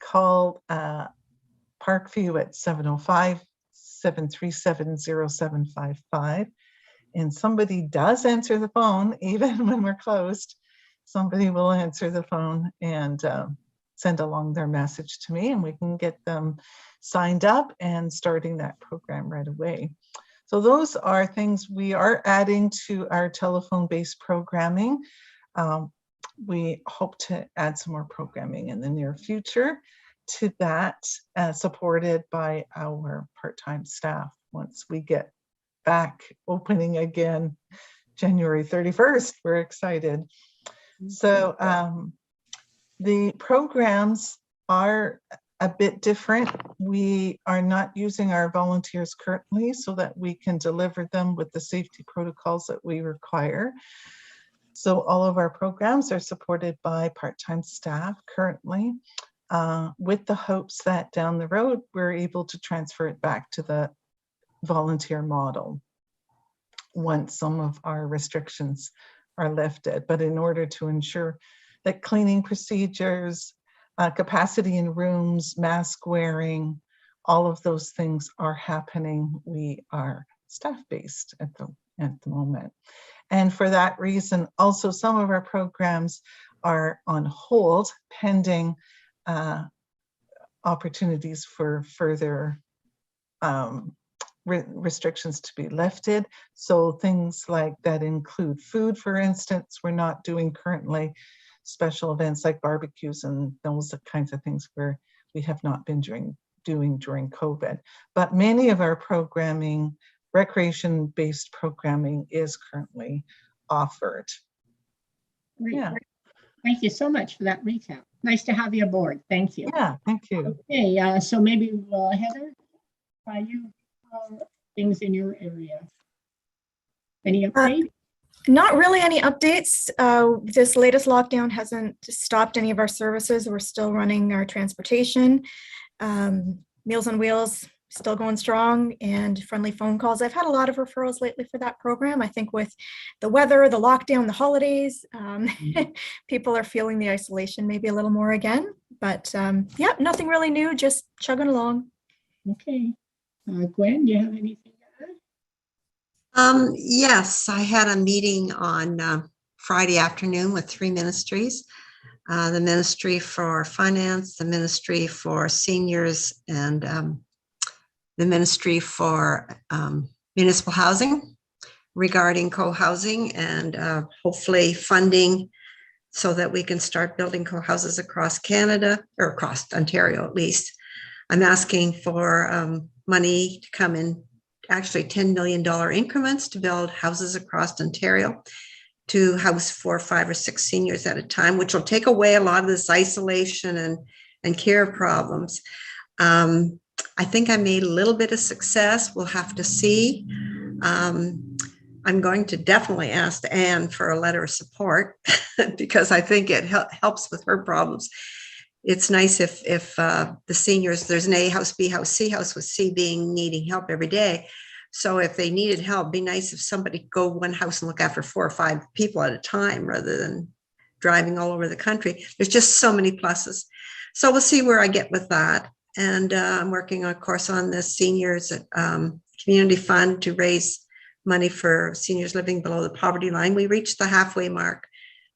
call Parkview at 705-737-0755. And somebody does answer the phone, even when we're closed. Somebody will answer the phone and send along their message to me, and we can get them signed up and starting that program right away. So those are things we are adding to our telephone-based programming. We hope to add some more programming in the near future to that, supported by our part-time staff once we get back opening again January 31st. We're excited. So the programs are a bit different. We are not using our volunteers currently so that we can deliver them with the safety protocols that we require. So all of our programs are supported by part-time staff currently, with the hopes that down the road, we're able to transfer it back to the volunteer model once some of our restrictions are lifted. But in order to ensure that cleaning procedures, capacity in rooms, mask wearing, all of those things are happening, we are staff-based at the moment. And for that reason, also some of our programs are on hold pending opportunities for further restrictions to be lifted. So things like that include food, for instance. We're not doing currently special events like barbecues and those kinds of things where we have not been doing during COVID. But many of our programming, recreation-based programming, is currently offered. Great. Yeah. Thank you so much for that recap. Nice to have you aboard. Thank you. Yeah, thank you. Okay, so maybe Heather, you, things in your area? Any update? Not really any updates. This latest lockdown hasn't stopped any of our services. We're still running our transportation. Meals on Wheels still going strong, and friendly phone calls. I've had a lot of referrals lately for that program. I think with the weather, the lockdown, the holidays, people are feeling the isolation maybe a little more again. But yeah, nothing really new, just chugging along. Okay. Gwen, do you have anything to add? Yes, I had a meeting on Friday afternoon with 3 ministries. The Ministry for Finance, the Ministry for Seniors, and the Ministry for Municipal Housing regarding co-housing and hopefully funding so that we can start building co-houses across Canada, or across Ontario at least. I'm asking for money to come in, actually $10 million increments to build houses across Ontario to house 4, 5, or 6 seniors at a time, which will take away a lot of this isolation and care problems. I think I made a little bit of success. We'll have to see. I'm going to definitely ask Anne for a letter of support because I think it helps with her problems. It's nice if the seniors, there's an A house, B house, C house, with C being needing help every day. So if they needed help, it'd be nice if somebody could go one house and look after 4 or 5 people at a time rather than driving all over the country. There's just so many pluses. So we'll see where I get with that. And I'm working, of course, on the seniors community fund to raise money for seniors living below the poverty line. We reached the halfway mark.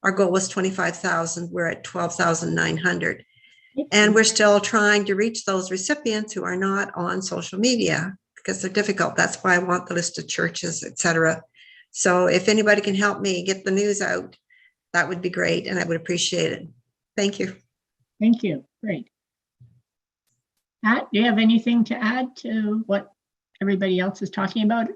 Our goal was 25,000. We're at 12,900. And we're still trying to reach those recipients who are not on social media because they're difficult. That's why I want the list of churches, etc. So if anybody can help me get the news out, that would be great. And I would appreciate it. Thank you. Thank you. Great. Pat, do you have anything to add to what everybody else is talking about?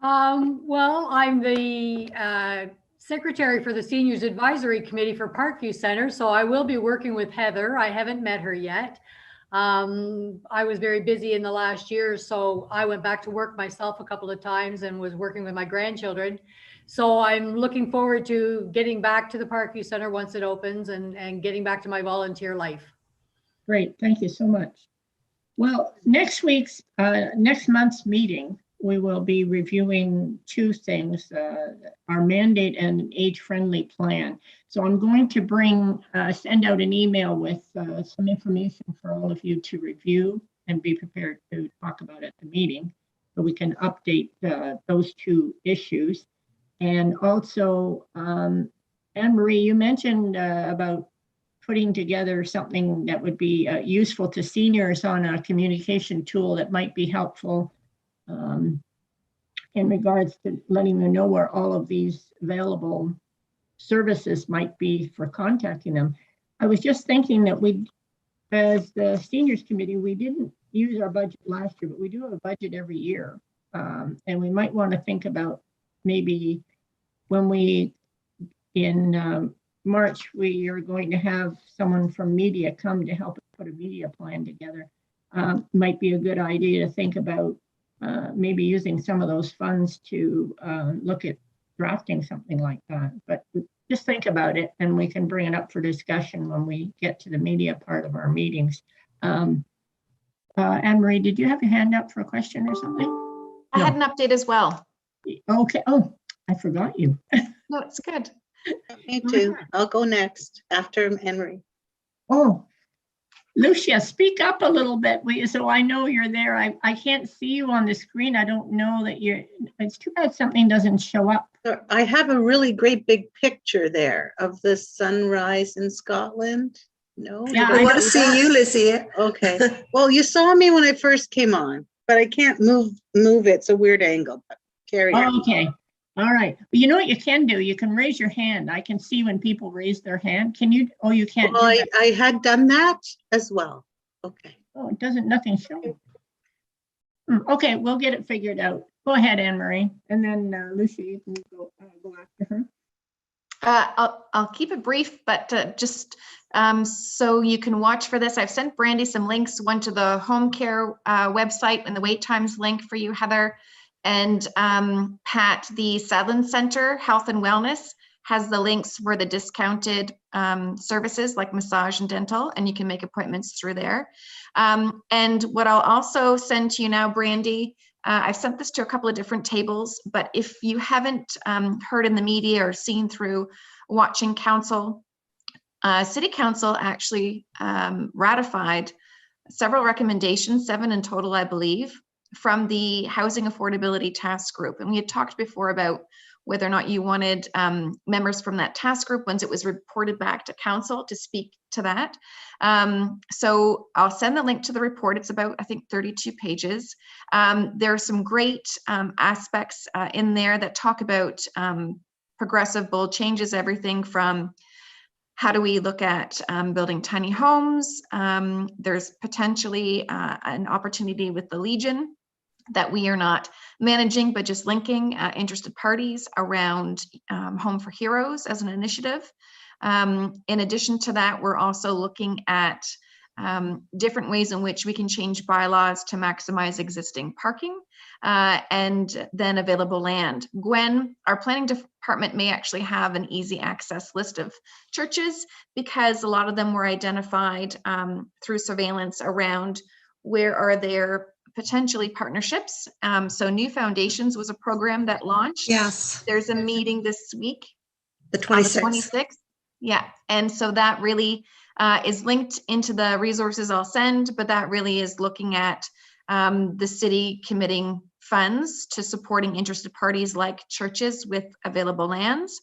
Well, I'm the secretary for the Seniors Advisory Committee for Parkview Center, so I will be working with Heather. I haven't met her yet. I was very busy in the last year, so I went back to work myself a couple of times and was working with my grandchildren. So I'm looking forward to getting back to the Parkview Center once it opens and getting back to my volunteer life. Great, thank you so much. Well, next month's meeting, we will be reviewing 2 things, our mandate and an age-friendly plan. So I'm going to send out an email with some information for all of you to review and be prepared to talk about at the meeting, so we can update those 2 issues. And also, Anne-Marie, you mentioned about putting together something that would be useful to seniors on a communication tool that might be helpful in regards to letting them know where all of these available services might be for contacting them. I was just thinking that as the seniors committee, we didn't use our budget last year, but we do have a budget every year. And we might want to think about maybe when in March, we are going to have someone from media come to help us put a media plan together. Might be a good idea to think about maybe using some of those funds to look at drafting something like that. But just think about it, and we can bring it up for discussion when we get to the media part of our meetings. Anne-Marie, did you have your hand up for a question or something? I had an update as well. Okay. Oh, I forgot you. No, it's good. Me too. I'll go next after Henry. Oh, Lucia, speak up a little bit, so I know you're there. I can't see you on the screen. I don't know that it's too bad something doesn't show up. I have a really great big picture there of the sunrise in Scotland. No? Yeah, I want to see you, Lucia. Okay. Well, you saw me when I first came on, but I can't move it. It's a weird angle. But carry on. Okay. All right. You know what you can do? You can raise your hand. I can see when people raise their hand. Can you? Oh, you can't. Well, I had done that as well. Okay. Oh, it doesn't, nothing showing. Okay, we'll get it figured out. Go ahead, Anne-Marie. And then Lucia, you can go after her. I'll keep it brief, but just so you can watch for this, I've sent Brandy some links, one to the home care website and the wait times link for you, Heather, and Pat, the Southern Center Health and Wellness has the links for the discounted services like massage and dental, and you can make appointments through there. And what I'll also send to you now, Brandy, I've sent this to a couple of different tables, but if you haven't heard in the media or seen through watching council, City Council actually ratified several recommendations, 7 in total, I believe, from the Housing Affordability Task Group. And we had talked before about whether or not you wanted members from that task group once it was reported back to council to speak to that. So I'll send the link to the report. It's about, I think, 32 pages. There are some great aspects in there that talk about progressive, bold changes, everything from how do we look at building tiny homes? There's potentially an opportunity with the Legion that we are not managing, but just linking interested parties around Home for Heroes as an initiative. In addition to that, we're also looking at different ways in which we can change bylaws to maximize existing parking and then available land. Gwen, our planning department may actually have an easy access list of churches because a lot of them were identified through surveillance around where are their potentially partnerships. So New Foundations was a program that launched. Yes. There's a meeting this week. The 26th. The 26th. Yeah. And so that really is linked into the resources I'll send, but that really is looking at the city committing funds to supporting interested parties like churches with available lands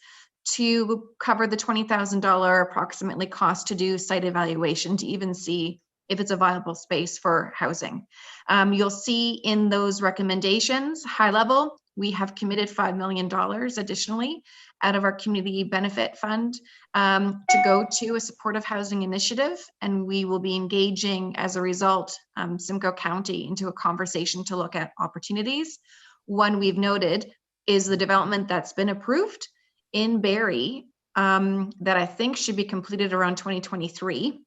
to cover the $20,000 approximately cost to do site evaluation to even see if it's a viable space for housing. You'll see in those recommendations, high level, we have committed $5 million additionally out of our community benefit fund to go to a supportive housing initiative. And we will be engaging as a result, Simcoe County into a conversation to look at opportunities. One we've noted is the development that's been approved in Barrie that I think should be completed around 2023.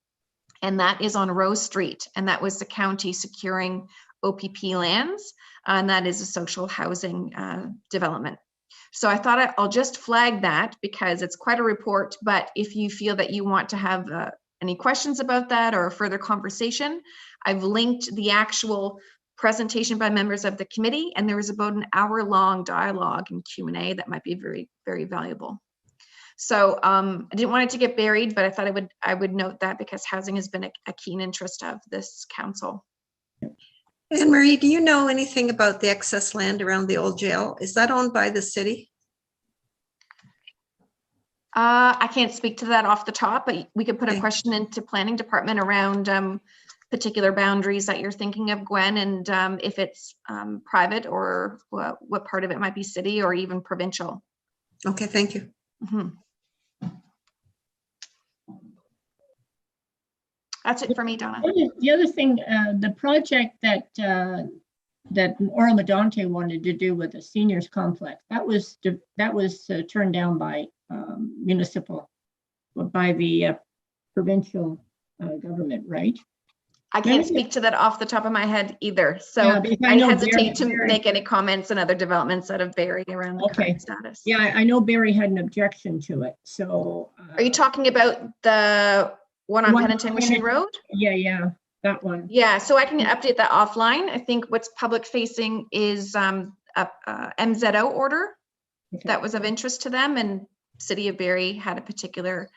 And that is on Rose Street. And that was the county securing OPP lands. And that is a social housing development. So I thought I'll just flag that because it's quite a report. But if you feel that you want to have any questions about that or a further conversation, I've linked the actual presentation by members of the committee. And there was about an hour-long dialogue and Q&A that might be very, very valuable. So I didn't want it to get buried, but I thought I would note that because housing has been a keen interest of this council. Anne Marie, do you know anything about the excess land around the old jail? Is that owned by the city? I can't speak to that off the top, but we could put a question into planning department around particular boundaries that you're thinking of, Gwen, and if it's private or what part of it might be city or even provincial. Okay, thank you. Mm-hmm. That's it for me, Donna. The other thing, the project that Maura Medante wanted to do with the seniors complex, that was turned down by the provincial government, right? I can't speak to that off the top of my head either. So yeah, I hesitate to make any comments on other developments out of Barrie around the current status. Yeah, I know Barrie had an objection to it. So are you talking about the one on Penetentiary Road? Yeah, that one. Yeah, so I can update that offline. I think what's public facing is a MZO order that was of interest to them, and City of Barrie had a particular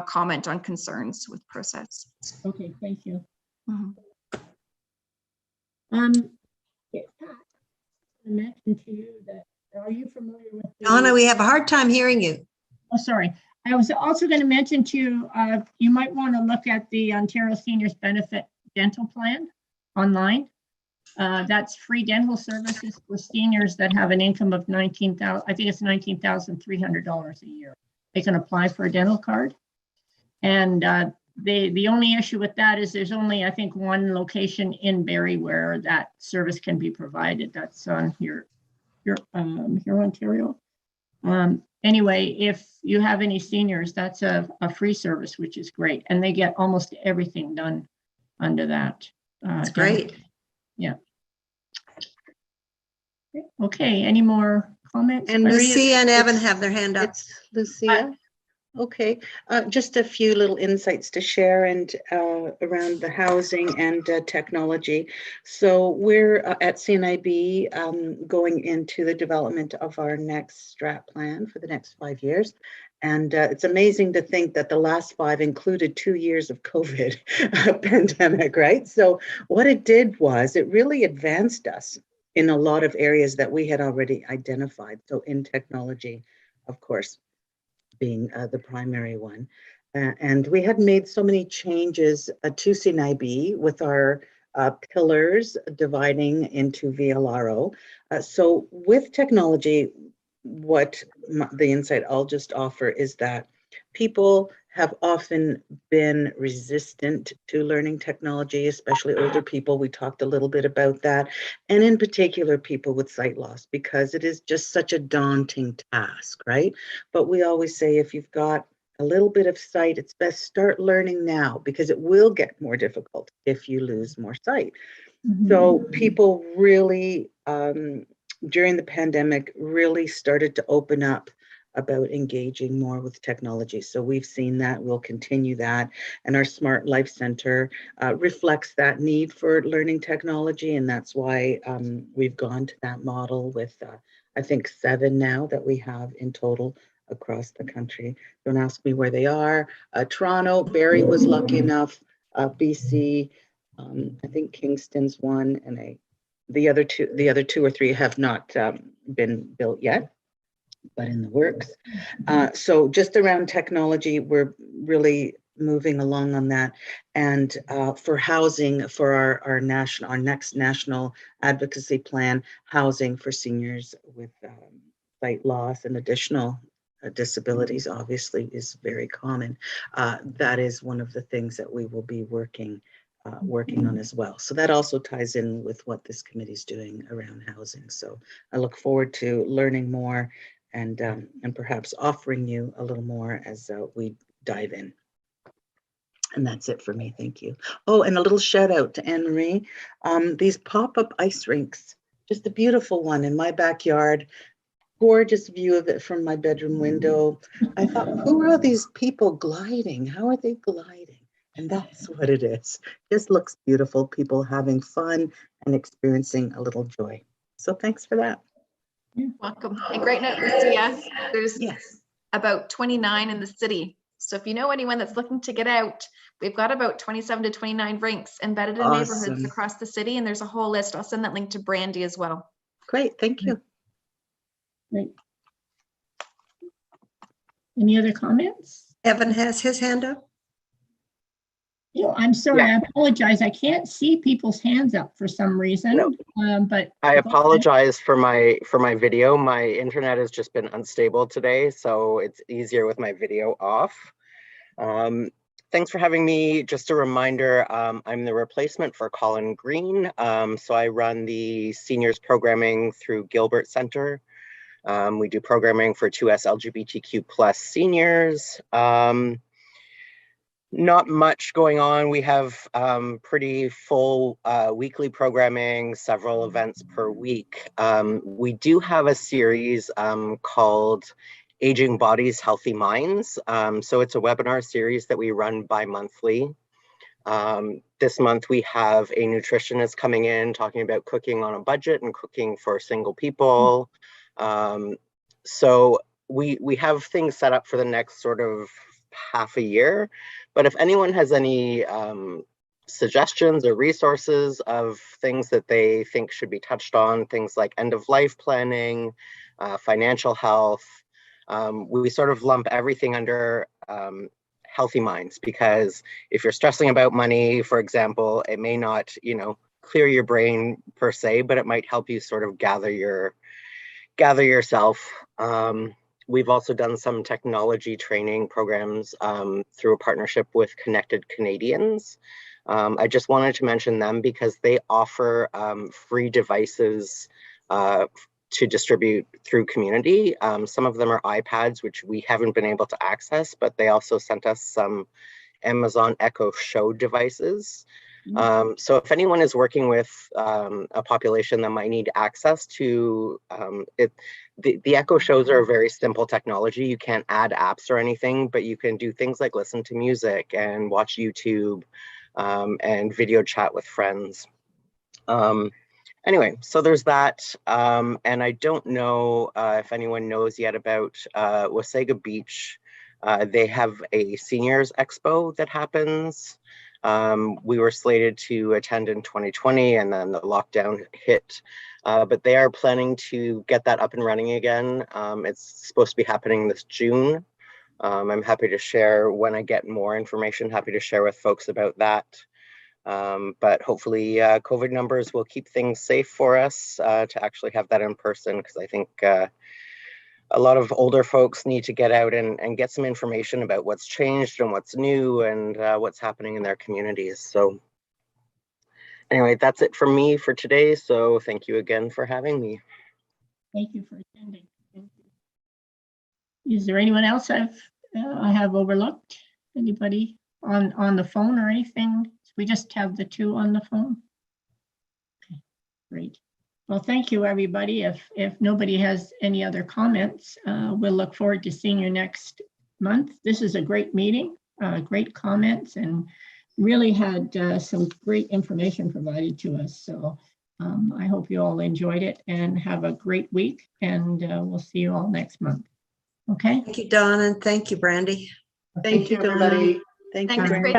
comment on concerns with process. Okay, thank you. Mm-hmm. I mentioned to you that, are you familiar with Donna, we have a hard time hearing you. Oh, sorry. I was also going to mention to you, you might want to look at the Ontario Seniors Benefit Dental Plan online. That's free dental services for seniors that have an income of $19,000. I think it's $19,300 a year. They can apply for a dental card. And the only issue with that is there's only, I think, one location in Barrie where that service can be provided. That's on here, Ontario. anyway, if you have any seniors, that's a free service, which is great. And they get almost everything done under that. That's great. Yeah. Okay, any more comments? And Clarice? Lucia and Evan have their hand up. It's Lucia. Okay, just a few little insights to share and around the housing and technology. So we're at CNIB going into the development of our next strat plan for the next 5 years. And it's amazing to think that the last 5 included 2 years of COVID pandemic, right? So what it did was it really advanced us in a lot of areas that we had already identified. So in technology, of course, being the primary one. And we had made so many changes to CNIB with our pillars dividing into VLRO. So with technology, what the insight I'll just offer is that people have often been resistant to learning technology, especially older people. We talked a little bit about that. And in particular, people with sight loss, because it is just such a daunting task, right? But we always say if you've got a little bit of sight, it's best start learning now, because it will get more difficult if you lose more sight. So people really, during the pandemic, really started to open up about engaging more with technology. So we've seen that, we'll continue that. And our Smart Life Center reflects that need for learning technology. And that's why we've gone to that model with, I think, 7 now that we have in total across the country. Don't ask me where they are. Toronto, Barrie was lucky enough, BC, I think Kingston's one, and the other two or three have not been built yet, but in the works. So just around technology, we're really moving along on that. And for housing, for our next national advocacy plan, housing for seniors with sight loss and additional disabilities, obviously, is very common. That is one of the things that we will be working on as well. So that also ties in with what this committee is doing around housing. So I look forward to learning more and perhaps offering you a little more as we dive in. And that's it for me. Thank you. Oh, and a little shout out to Anne Marie. These pop-up ice rinks, just a beautiful one in my backyard. Gorgeous view of it from my bedroom window. I thought, who are these people gliding? How are they gliding? And that's what it is. Just looks beautiful. People having fun and experiencing a little joy. So thanks for that. Welcome. And great note, Lucia. There's about 29 in the city. So if you know anyone that's looking to get out, we've got about 27 to 29 rinks embedded in neighborhoods across the city. And there's a whole list. I'll send that link to Brandy as well. Great. Thank you. Great. Any other comments? Evan has his hand up. I'm sorry, I apologize. I can't see people's hands up for some reason. No. But I apologize for my video. My internet has just been unstable today, so it's easier with my video off. Thanks for having me. Just a reminder, I'm the replacement for Colin Green. So I run the seniors programming through Gilbert Center. We do programming for 2S LGBTQ+ seniors. Not much going on. We have pretty full weekly programming, several events per week. We do have a series called Aging Bodies, Healthy Minds. So it's a webinar series that we run bi-monthly. This month we have a nutritionist coming in talking about cooking on a budget and cooking for single people. So we have things set up for the next sort of half a year, but if anyone has any suggestions or resources of things that they think should be touched on, things like end of life planning, financial health, we sort of lump everything under healthy minds, because if you're stressing about money, for example, it may not, clear your brain per se, but it might help you sort of gather yourself. We've also done some technology training programs through a partnership with Connected Canadians. I just wanted to mention them because they offer free devices to distribute through community. Some of them are iPads, which we haven't been able to access, but they also sent us some Amazon Echo Show devices. So if anyone is working with a population that might need access to it, the Echo Shows are a very simple technology. You can't add apps or anything, but you can do things like listen to music and watch YouTube and video chat with friends. Anyway, so there's that. And I don't know if anyone knows yet about Wasaga Beach. They have a seniors expo that happens. We were slated to attend in 2020 and then the lockdown hit, but they are planning to get that up and running again. It's supposed to be happening this June. I'm happy to share when I get more information, happy to share with folks about that. But hopefully COVID numbers will keep things safe for us to actually have that in person, because I think a lot of older folks need to get out and get some information about what's changed and what's new and what's happening in their communities. So anyway, that's it from me for today. So thank you again for having me. Thank you for attending. Thank you. Is there anyone else I have overlooked? Anybody on the phone or anything? We just have the two on the phone. Okay, great. Well, thank you, everybody. If nobody has any other comments, we'll look forward to seeing you next month. This is a great meeting, great comments, and really had some great information provided to us. So I hope you all enjoyed it and have a great week, and we'll see you all next month. Okay. Thank you, Dawn, and thank you, Brandy. Thank you, everybody. Thank you. Thanks, Brenda. great